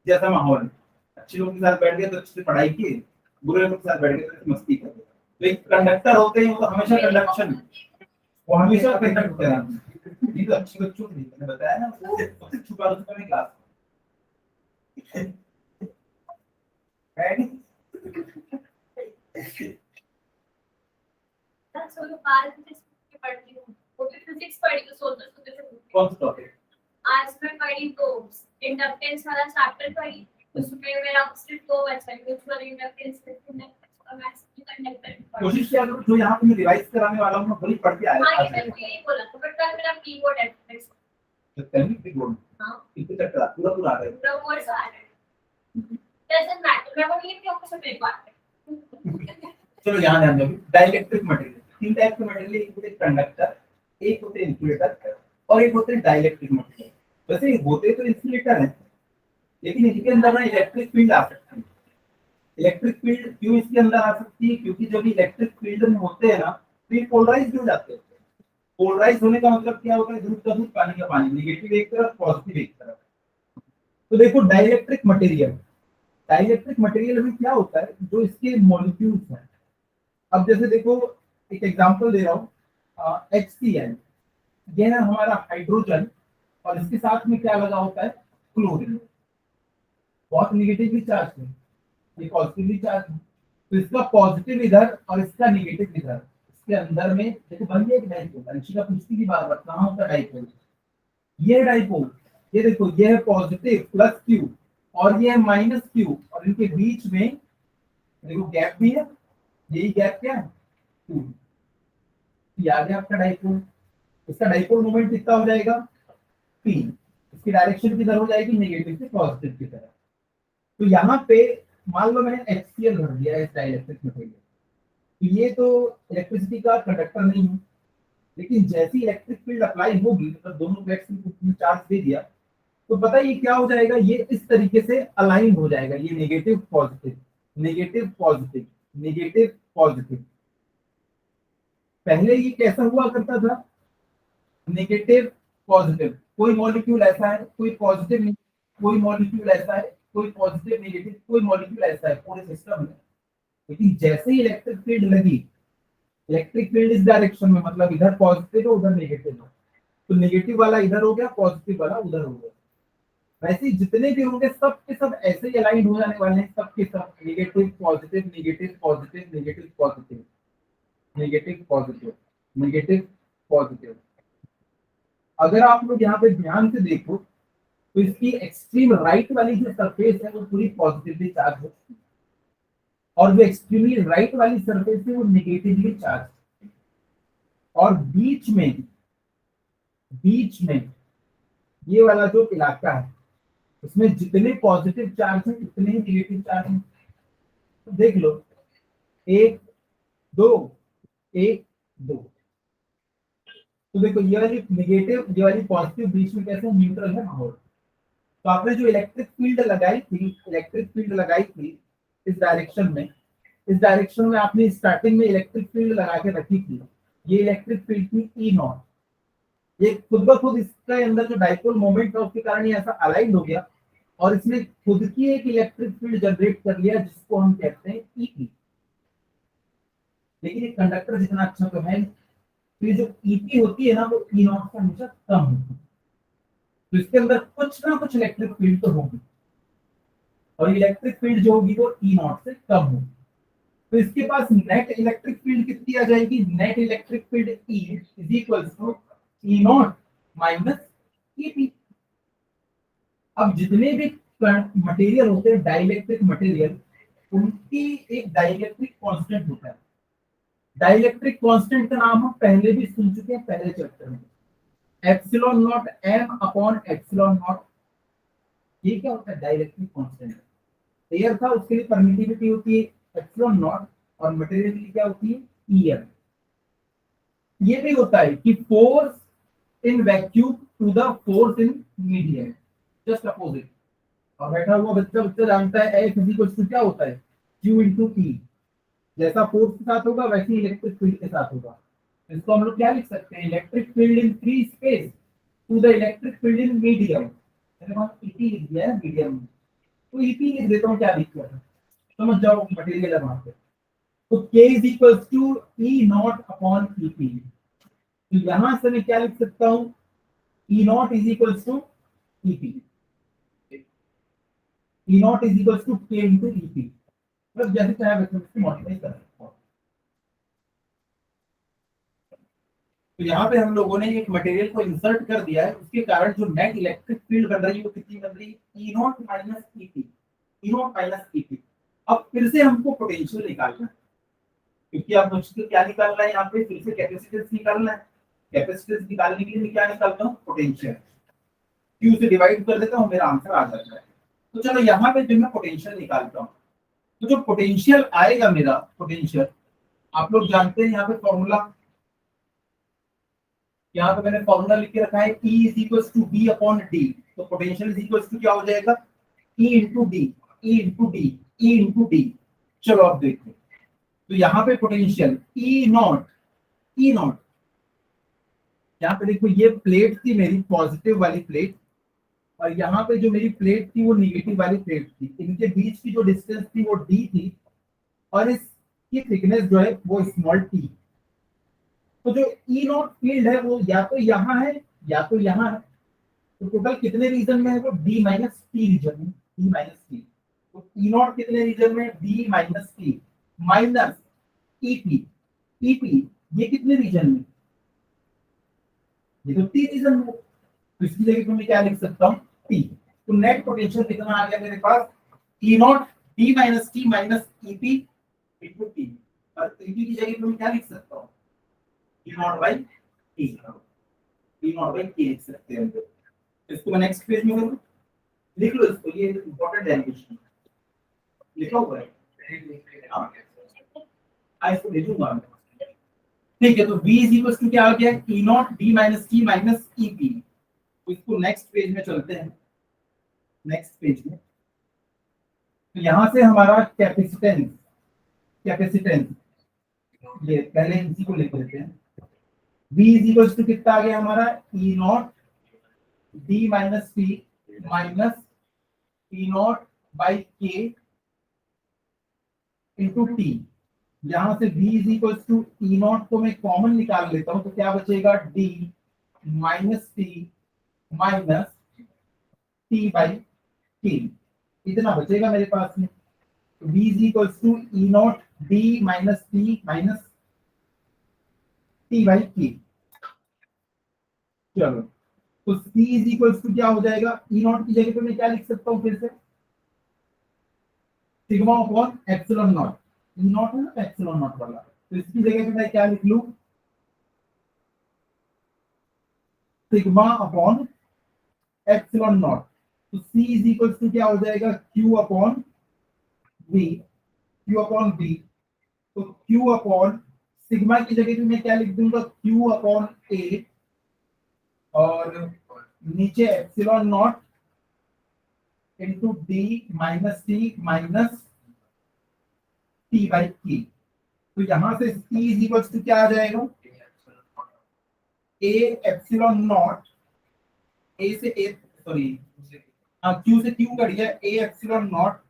जैसा माहौल। अच्छे लोगों के साथ बैठ गए तो अच्छे से पढ़ाई किए, बुरे लोगों के साथ बैठ गए तो मस्ती कर। तो एक कंडक्टर होते हैं, वो तो हमेशा कंडक्शन, वो हमेशा कंडक्ट करेंगे। ये तो अच्छे बच्चों के लिए मैंने बताया ना, वो सबसे छुपा रुस्तम में क्लास है। So you are physics पढ़ती हूँ, वो भी फिजिक्स पढ़ी तो सोचो तो कौन सा टॉपिक? आज मैं पढ़ी तो इंडक्टेंस वाला चैप्टर पढ़ी, उसमें मेरा सिर्फ 2 बचा है, म्यूचुअल इंडक्टेंस और मैक्सिमम कंडक्टेंस। कोशिश किया करो जो यहाँ पे मैं रिवाइज कराने वाला हूँ, मैं वही पढ़ के हाँ, आया ये मैंने यही बोला था, बट कल मेरा कीबोर्ड है, हाँ इतने चक्कर पूरा पूरा आ रहा है। पूरा वर्ड्स आ रहे हैं। डजंट मैटर, मैं बोली कि आपको सब एक बात है। चलो यहाँ ध्यान दो। डाइलेक्ट्रिक मटेरियल, तीन टाइप के मटेरियल, एक होते कंडक्टर, एक होते इंसुलेटर और एक होते डाइलेक्ट्रिक मटेरियल। वैसे होते तो इंसुलेटर है, लेकिन इसके अंदर ना इलेक्ट्रिक फील्ड आ सकती है। इलेक्ट्रिक फील्ड क्यों इसके अंदर आ सकती है? क्योंकि जब इलेक्ट्रिक फील्ड में होते हैं ना तो ये पोलराइज हो जाते हैं। पोलराइज होने का मतलब क्या होता है? दूध का दूध, पानी का पानी, नेगेटिव एक तरफ, पॉजिटिव एक तरफ। तो देखो डाइलेक्ट्रिक मटेरियल, डाइलेक्ट्रिक मटेरियल में क्या होता है? जो इसके मॉलिक्यूल्स हैं, अब जैसे देखो एक एग्जांपल दे रहा हूँ, HCl, ये है हमारा हाइड्रोजन और इसके साथ में क्या लगा होता है? क्लोरीन। बहुत निगेटिवली चार्ज है, ये पॉजिटिवली चार्ज है, तो इसका पॉजिटिव इधर और इसका निगेटिव इधर, इसके अंदर में देखो बन गया एक डाइपोल। अंशिका पूछती थी बार बार कहाँ होता है डाइपोल, ये डाइपोल, ये देखो ये है पॉजिटिव प्लस क्यू और ये है माइनस क्यू और इनके बीच में देखो गैप भी है, यही गैप क्या है? 2। ये आ गया आपका डाइपोल। इसका डाइपोल मोमेंट कितना हो जाएगा? P। इसकी डायरेक्शन किधर हो जाएगी? नेगेटिव से पॉजिटिव की तरफ। तो यहाँ पे मान लो मैंने HCl भर दिया है इस डाइलेक्ट्रिक मटेरियल, तो ये तो इलेक्ट्रिसिटी का कंडक्टर नहीं है, लेकिन जैसी इलेक्ट्रिक फील्ड अप्लाई होगी, मतलब दोनों प्लेट्स में चार्ज दे दिया, तो पता है ये क्या हो जाएगा? ये इस तरीके से अलाइन हो जाएगा, ये negative positive, negative positive, negative positive. पहले ये कैसा हुआ करता था? नेगेटिव पॉजिटिव, कोई मॉलिक्यूल ऐसा है, कोई पॉजिटिव नहीं, कोई मॉलिक्यूल ऐसा है, कोई पॉजिटिव नेगेटिव, कोई मॉलिक्यूल ऐसा है पूरे सिस्टम में। लेकिन जैसे ही इलेक्ट्रिक फील्ड लगी, इलेक्ट्रिक फील्ड इस डायरेक्शन में, मतलब इधर पॉजिटिव है उधर नेगेटिव है, तो नेगेटिव वाला इधर हो गया, पॉजिटिव वाला उधर हो गया। वैसे ही जितने भी होंगे सब के सब ऐसे ही अलाइन हो जाने वाले हैं, सब के सब negative positive, negative positive, negative positive, negative positive, negative positive. अगर आप लोग यहाँ पे ध्यान से देखो तो इसकी एक्सट्रीम राइट वाली जो सरफेस है वो पूरी पॉजिटिवली चार्ज है और जो एक्सट्रीमली राइट वाली सरफेस है वो नेगेटिवली चार्ज है। और बीच में ये वाला जो इलाका है उसमें जितने पॉजिटिव चार्ज हैं उतने ही नेगेटिव चार्ज हैं। तो देख लो 1 2 1 2, तो देखो ये वाली नेगेटिव, ये वाली पॉजिटिव, बीच में कैसे न्यूट्रल है माहौल। तो आपने जो इलेक्ट्रिक फील्ड लगाई थी इस डायरेक्शन में आपने स्टार्टिंग में इलेक्ट्रिक फील्ड लगा के रखी थी, ये इलेक्ट्रिक फील्ड थी E0। ये खुद ब खुद इसके अंदर जो डाइपोल मोमेंट था उसके कारण ये ऐसा अलाइन हो गया और इसने खुद की एक इलेक्ट्रिक फील्ड जनरेट कर लिया जिसको हम कहते हैं EP। लेकिन एक कंडक्टर जितना अच्छा तो है, तो ये जो EP होती है ना वो E0 से हमेशा कम होती है, तो इसके अंदर कुछ ना कुछ इलेक्ट्रिक फील्ड तो होगी और इलेक्ट्रिक फील्ड जो होगी वो E0 से कम होगी। तो इसके पास नेट इलेक्ट्रिक फील्ड कितनी आ जाएगी? Net electric field E is equal to E0 minus EP। अब जितने भी मटेरियल होते हैं डाइलेक्ट्रिक मटेरियल, उनकी एक डाइलेक्ट्रिक कांस्टेंट होता है। डाइलेक्ट्रिक कांस्टेंट का नाम हम पहले भी सुन चुके हैं पहले चैप्टर में, epsilon not m upon epsilon not. ये क्या होता है? Dielectric constant. एयर था उसके लिए परमिटिविटी होती है एप्सिलॉन नॉट और मटेरियल की क्या होती है? EM। ये भी होता है कि force in vacuum to the force in medium, just opposite. और बैठा हुआ बच्चा जानता है F इज इक्वल टू क्या होता है? Q into E। जैसा फोर्स के साथ होगा वैसे ही इलेक्ट्रिक फील्ड के साथ होगा। इसको हम लोग क्या लिख सकते हैं? Electric field in free space to the electric field in medium. मैंने वहां EP लिख दिया है मीडियम में, तो EP लिख देता हूँ, क्या लिख दिया है समझ जाओ, मटेरियल है वहां पे। तो K is equal to E0 upon EP। तो यहां से मैं क्या लिख सकता हूँ? E0 is equal to EP, E0 is equal to K into EP। मतलब जैसे चाहे वैसे उसको मॉडिफाई कर सकते हो। तो यहाँ पे हम लोगों ने एक मटेरियल को इंसर्ट कर दिया है, उसके कारण जो नेट इलेक्ट्रिक फील्ड बन रही है वो कितनी बन रही है, E naught minus EP, E naught minus EP. अब फिर से हमको पोटेंशियल निकालना है, क्योंकि आप मुझको क्या निकालना है, यहाँ पे फिर से कैपेसिटेंस निकालना है। कैपेसिटेंस निकालने के लिए मैं क्या निकालता हूँ, पोटेंशियल। क्यू से डिवाइड कर देता हूँ, मेरा आंसर आ जाता है। तो चलो यहाँ पे जो मैं पोटेंशियल निकालता हूँ, तो जो पोटेंशियल आएगा मेरा पोटेंशियल, आप लोग जानते हैं यहाँ पे फॉर्मूला, यहाँ पे मैंने फॉर्मूला लिख के रखा है E is equals to B upon D. तो पोटेंशियल इज इक्वल्स टू क्या हो जाएगा, E into D, E into D, E into D. चलो अब देखो, तो यहाँ पे potential E naught, E naught, यहाँ पे देखो ये प्लेट थी मेरी पॉजिटिव वाली प्लेट, और यहाँ पे जो मेरी प्लेट थी वो निगेटिव वाली प्लेट थी। इनके बीच की जो डिस्टेंस थी वो d थी, और इसकी थिकनेस जो है वो स्मॉल t। तो जो ई नॉट फील्ड है वो या तो यहाँ है या तो यहाँ है। तो टोटल कितने रीजन में है वो, d माइनस टी रीजन में, d माइनस टी। तो ई नॉट कितने रीजन में, d minus T minus EP, EP ये कितने रीजन में, ये तो टी रीजन में। तो इसकी जगह पे मैं क्या लिख सकता हूँ, टी। तो नेट पोटेंशियल कितना आ गया मेरे पास, E naught D minus T minus EP into T. और ईपी की जगह पे मैं क्या लिख सकता हूँ, E naught by T, E naught by T लिख सकते हैं। इसको मैं नेक्स्ट पेज में करूँ, लिख लो इसको, ये इंपॉर्टेंट डेरिवेशन लिखा हुआ है, इसको ले लूंगा मैं। ठीक है, तो v इज इक्वल टू क्या आ गया, E naught D minus T minus EP. तो इसको नेक्स्ट पेज में चलते हैं, नेक्स्ट पेज में। तो यहां से हमारा कैपेसिटेंस, कैपेसिटेंस ये पहले इसी को लिख लेते हैं। v इज इक्वल टू कितना आ गया हमारा, E naught D minus T minus E naught by K into T. यहां से v is equal to E naught को मैं कॉमन निकाल लेता हूं, तो क्या बचेगा, d minus T minus T by T, इतना बचेगा मेरे पास में। तो v is equal to E naught D minus T minus T by T. चलो, तो c इज इक्वल टू क्या हो जाएगा, ई नॉट की जगह पे मैं क्या लिख सकता हूँ फिर से, sigma upon epsilon not. E not है ना एप्सिलॉन नॉट वाला, तो इसकी जगह पे मैं क्या लिख लूं, सिग्मा अपॉन एप्सिलॉन नॉट। तो c इज इक्वल टू क्या हो जाएगा, q upon v, q upon v। तो q अपॉन सिग्मा की जगह पे मैं क्या लिख दूंगा, q अपॉन a, और नीचे epsilon not into D minus T minus T by T. तो यहां से c इज इक्वल टू क्या आ जाएगा, a एप्सिलॉन नॉट, a से a सॉरी q से q कट गया, a epsilon naught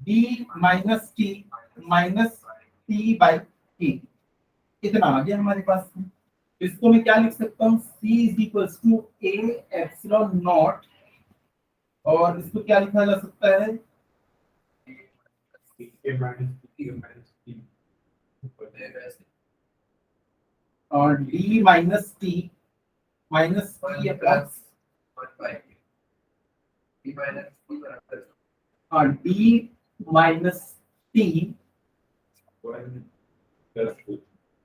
d minus T minus T by T, इतना आ गया हमारे पास। इसको मैं क्या लिख सकता हूँ, c is equal to a epsilon naught, और इसको क्या लिखा जा सकता है, और d minus T minus T plus d minus T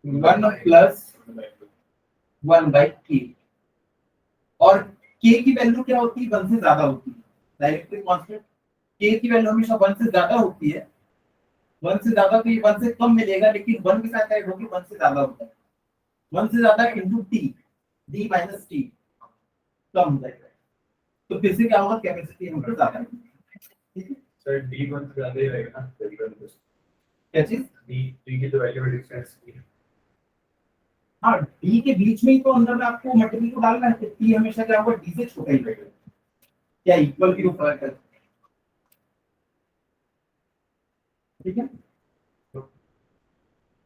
1 plus 1 by k। और k की वैल्यू क्या होती है, 1 से ज्यादा होती है, डायरेक्टली कांस्टेंट k की वैल्यू हमेशा 1 से ज्यादा होती है। 1 से ज्यादा तो ये 1 से कम मिलेगा, लेकिन 1 के साथ ऐड होगी 1 से ज्यादा होता है। 1 से ज्यादा into T, D minus T कम हो जाएगा, तो फिर से क्या होगा, कैपेसिटी हमको ज्यादा है। ठीक है सर d 1 से ज्यादा ही रहेगा ना, क्या चीज, d की जो वैल्यू है डिफरेंस की, हाँ डी के बीच में ही तो अंदर में आपको मटेरियल को डालना है, तो टी हमेशा क्या होगा, डी से छोटा ही रहेगा, क्या इक्वल के ऊपर है। ठीक है,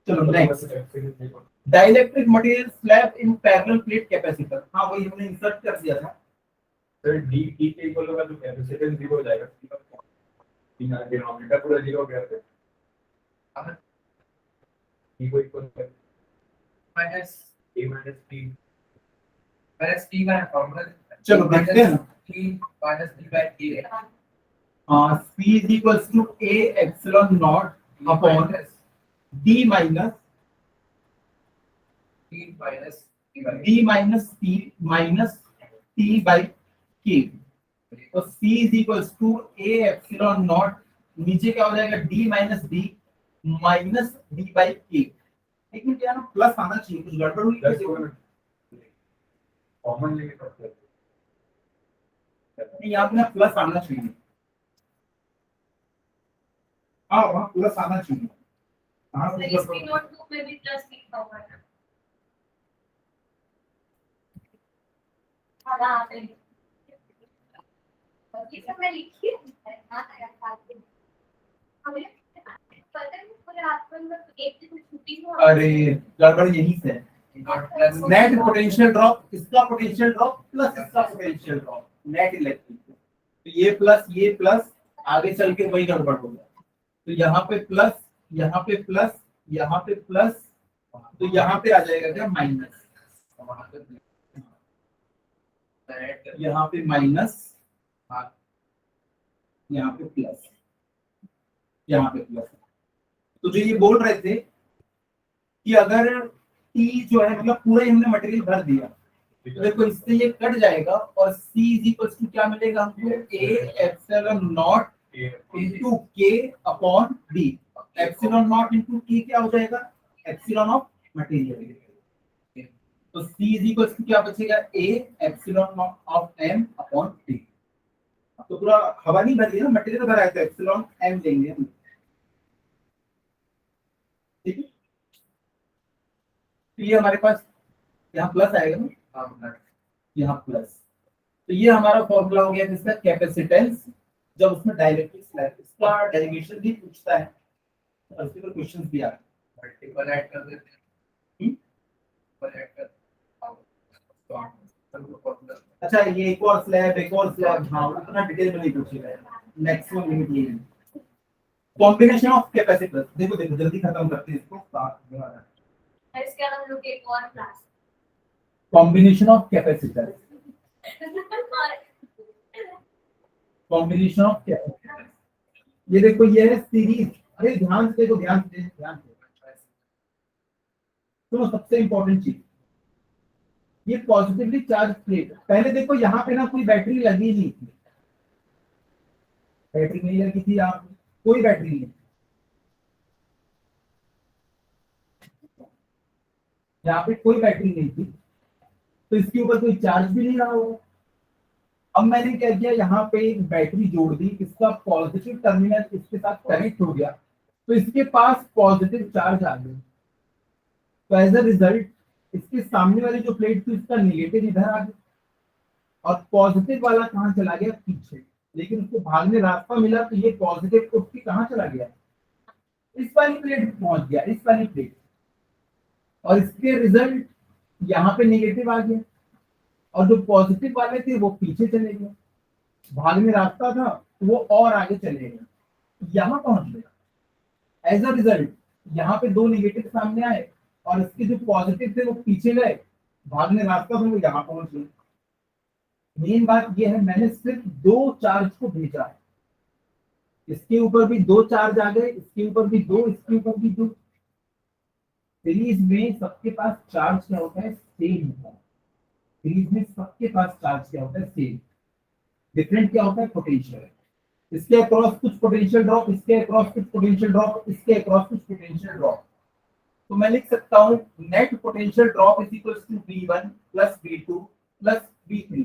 चलो next, dielectric material slab in parallel plate capacitor. हाँ वही हमने इंसर्ट कर दिया था। सर d के इक्वल होगा तो कैपेसिटेंस 0 हो जाएगा, डिनोमिनेटर पूरा 0 हो गया फिर d को equal minus A minus T. Minus T का फॉर्मूला चलो देखते हैं ना। T minus T by T है C is equals to A epsilon naught upon D minus T minus T by D minus T minus T by K। तो C is equals to A epsilon naught, नीचे क्या हो जाएगा D minus D minus D by K। एक minute यार plus आना चाहिए, कुछ गड़बड़ हुई That's कैसे what होगा? common लेके करते हैं। नहीं यहाँ पे ना प्लस आना चाहिए। हाँ वहाँ प्लस आना चाहिए। हाँ तो कुछ इसकी गड़बड़- नोटबुक में भी प्लस लिखा हुआ है। हाँ, ये सब मैं लिखी है। हमें पता नहीं पूरे रात को मतलब एक दिन छुट्टी हुआ। अरे गड़बड़ यहीं से है। प्लस नेट पोटेंशियल ड्रॉप, इसका पोटेंशियल ड्रॉप प्लस इसका पोटेंशियल ड्रॉप, नेट इलेक्ट्रिक। तो ये प्लस आगे चल के वही गड़बड़ हो गया। तो यहाँ पे प्लस, यहाँ पे प्लस, यहाँ पे प्लस, तो यहाँ पे आ जाएगा क्या माइनस, वहां पे नेट यहाँ पे माइनस, यहाँ पे प्लस, यहाँ पे प्लस। तो जो ये बोल रहे थे कि अगर T जो है मतलब पूरा ही हमने मटेरियल भर दिया, तो देखो इससे ये कट जाएगा और C इज इक्वल्स टू क्या मिलेगा हमको, A epsilon naught into K upon D। Epsilon naught into K क्या हो जाएगा, एप्सिलॉन ऑफ मटेरियल। तो C इज इक्वल्स टू क्या बचेगा, A epsilon of M upon D। तो पूरा हवा नहीं भर दिया, मटेरियल भरा है तो एप्सिलॉन M लेंगे हम। ठीक है, तो ये हमारे पास यहाँ प्लस आएगा ना, यहाँ प्लस। तो ये हमारा फॉर्मूला हो गया किसका, कैपेसिटेंस, जब उसमें डाइलेक्ट्रिक स्लैब। इसका डेरिवेशन भी पूछता है और उसके ऊपर क्वेश्चंस भी आते मल्टीपल ऐड कर देते हैं मल्टीपल ऐड कर हैं। अच्छा ये एक और स्लैब, हाँ उतना डिटेल में नहीं पूछेगा, मैक्सिमम लिमिट ये है। कॉम्बिनेशन ऑफ कैपेसिटर, देखो जल्दी खत्म करते हैं इसको। इसके हम लोग एक और class. Combination of capacitor, combination of capacitor, ये देखो ये है सीरीज। अरे ध्यान से देखो, ध्यान से। तो सबसे इंपॉर्टेंट चीज, ये पॉजिटिवली चार्ज प्लेट। पहले देखो यहाँ पे ना कोई बैटरी लगी नहीं थी, बैटरी नहीं लगी थी, यहाँ पे कोई बैटरी नहीं, यहाँ पे कोई बैटरी नहीं थी, तो इसके ऊपर कोई चार्ज भी नहीं रहा होगा। अब मैंने क्या किया, यहाँ पे एक बैटरी जोड़ दी, इसका पॉजिटिव टर्मिनल इसके साथ कनेक्ट हो गया, तो इसके पास पॉजिटिव चार्ज आ गया। तो एज अ रिजल्ट इसके सामने वाली जो प्लेट थी उसका नेगेटिव इधर आ गया और पॉजिटिव वाला कहाँ चला गया, पीछे। लेकिन उसको भागने रास्ता मिला, तो ये पॉजिटिव उठ के कहाँ चला गया, इस वाली प्लेट पहुंच गया, इस वाली प्लेट। और इसके रिजल्ट यहाँ पे नेगेटिव आ गया और जो पॉजिटिव वाले थे वो पीछे चले गए, भागने रास्ता था तो वो और आगे चले गए, यहाँ पहुंच गया। एज अ रिजल्ट यहाँ पे दो नेगेटिव सामने आए और इसके जो पॉजिटिव थे वो पीछे गए, भागने रास्ता था वो यहाँ पहुंच गए। मेन बात ये है, मैंने सिर्फ दो चार्ज को भेजा है, इसके ऊपर भी दो चार्ज आ गए, इसके ऊपर भी दो, इसके ऊपर भी दो। सीरीज में सबके पास चार्ज क्या होता है, सेम होता है। सीरीज में सबके पास चार्ज क्या होता है, सेम। डिफरेंट क्या होता है, पोटेंशियल। इसके अक्रॉस कुछ पोटेंशियल ड्रॉप, इसके अक्रॉस कुछ पोटेंशियल ड्रॉप, इसके अक्रॉस कुछ पोटेंशियल ड्रॉप। तो मैं लिख सकता हूँ net potential drop is equal to V1 plus V2 plus V3।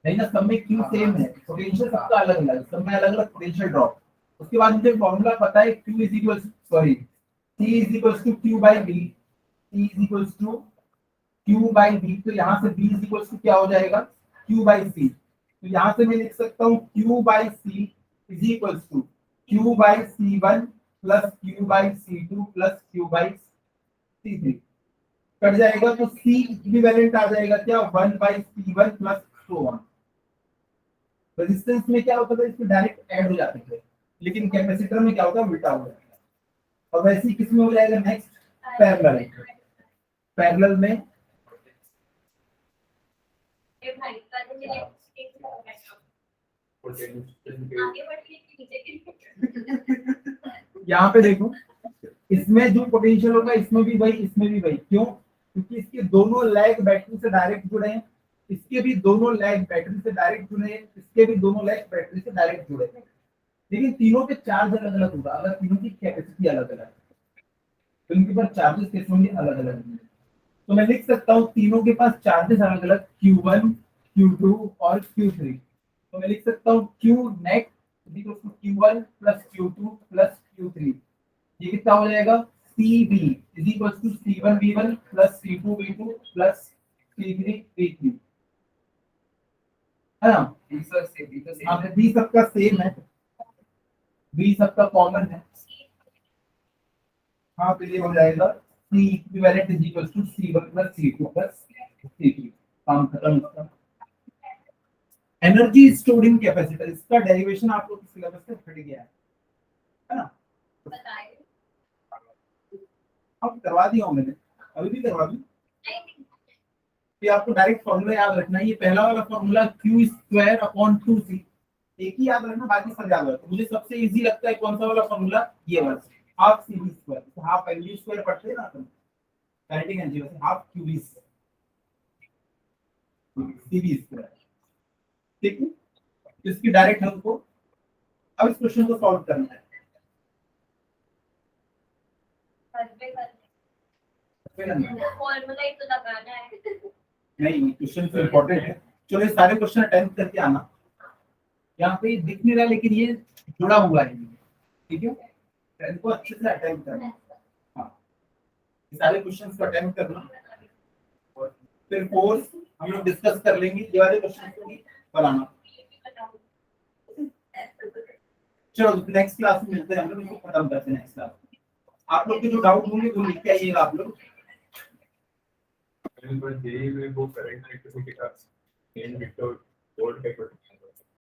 नहीं ना, सब में Q सेम है, पोटेंशियल सबका अलग अलग, सब में अलग अलग पोटेंशियल ड्रॉप। उसके बाद मुझे फॉर्मूला पता है, Q is equal sorry C is equal to Q by V, C is equal to Q by V। तो यहाँ से V इज इक्वल टू क्या हो जाएगा, Q बाई C। तो यहाँ से मैं लिख सकता हूँ Q by C is equal to Q by C1 plus Q by C2 plus Q by C3। Cut जाएगा तो C इक्विवेलेंट आ जाएगा क्या, 1 by C1 plus so on. Resistance में क्या होता था, इसमें डायरेक्ट ऐड हो जाते थे, लेकिन कैपेसिटर में क्या होता है, उल्टा हो जाएगा। और वैसे ही किसमें हो जाएगा, नेक्स्ट पैरेलल। पैरेलल में ये भाई का तो मुझे पोटेंशियल आगे बढ़ के नीचे गिर यहाँ पे देखो, इसमें जो पोटेंशियल होगा इसमें भी वही, इसमें भी वही। क्यों? क्योंकि इसके दोनों लेग बैटरी से डायरेक्ट जुड़े हैं, इसके भी दोनों लेग बैटरी से डायरेक्ट जुड़े हैं, इसके भी दोनों लेग बैटरी से डायरेक्ट जुड़े हैं। लेकिन तीनों के चार्ज अलग अलग होगा। अगर तीनों की कैपेसिटी अलग अलग है तो इनके पास चार्जेस कैसे होंगे? अलग अलग होंगे। तो मैं लिख सकता हूँ तीनों के पास चार्जेस अलग अलग, Q1, Q2 और Q3। तो मैं लिख सकता हूँ Q net Q1 plus Q2 plus Q3। ये कितना हो जाएगा? CB is equal to C1 V1 plus C2 V2 plus C3 V3, है ना? बी सर से बी तो हाँ, सेम है। बी सबका सेम है, बी सबका कॉमन है। हाँ, तो ये हो जाएगा C equivalent is equal to C1 plus C2 plus C3। काम खत्म इसका। एनर्जी स्टोर्ड इन कैपेसिटर, इसका डेरिवेशन आप लोग के सिलेबस से हट गया है ना? बताए अब करवा दिया हूं मैंने, अभी भी करवा दूं। नहीं कि आपको डायरेक्ट फॉर्मूला याद रखना है। ये पहला वाला फॉर्मूला Q²/2C, एक ही याद रखना, बाकी सब याद रखना। मुझे सबसे इजी लगता है कौन सा वाला फॉर्मूला? ये वाला, हाफ CV²। तो हाफ LV² पढ़ते हैं ना तुम काइनेटिक एनर्जी, वैसे हाफ QV CV²। ठीक है, इसकी डायरेक्ट हमको अब इस क्वेश्चन को सॉल्व करना है। फॉर्मूला ही तो लगाना है। नहीं, क्वेश्चन तो इम्पोर्टेंट है। चलो ये सारे क्वेश्चन अटेम्प्ट करके आना। यहाँ पे दिख नहीं रहा लेकिन ये जुड़ा हुआ है, ठीक है? इनको अच्छे से अटेम्प्ट करना। हाँ, ये सारे क्वेश्चंस को अटेम्प्ट करना, और फिर कोर्स हम लोग डिस्कस कर लेंगे। ये वाले क्वेश्चन को भी बनाना। चलो नेक्स्ट क्लास में मिलते हैं, हम लोग इसको खत्म करते हैं नेक्स्ट क्लास। आप लोग के जो डाउट होंगे वो लिख के आइएगा आप लोग। जेई में वो करेंट इलेक्ट्रिसिटी का मेन विक्टर वोल्ट है।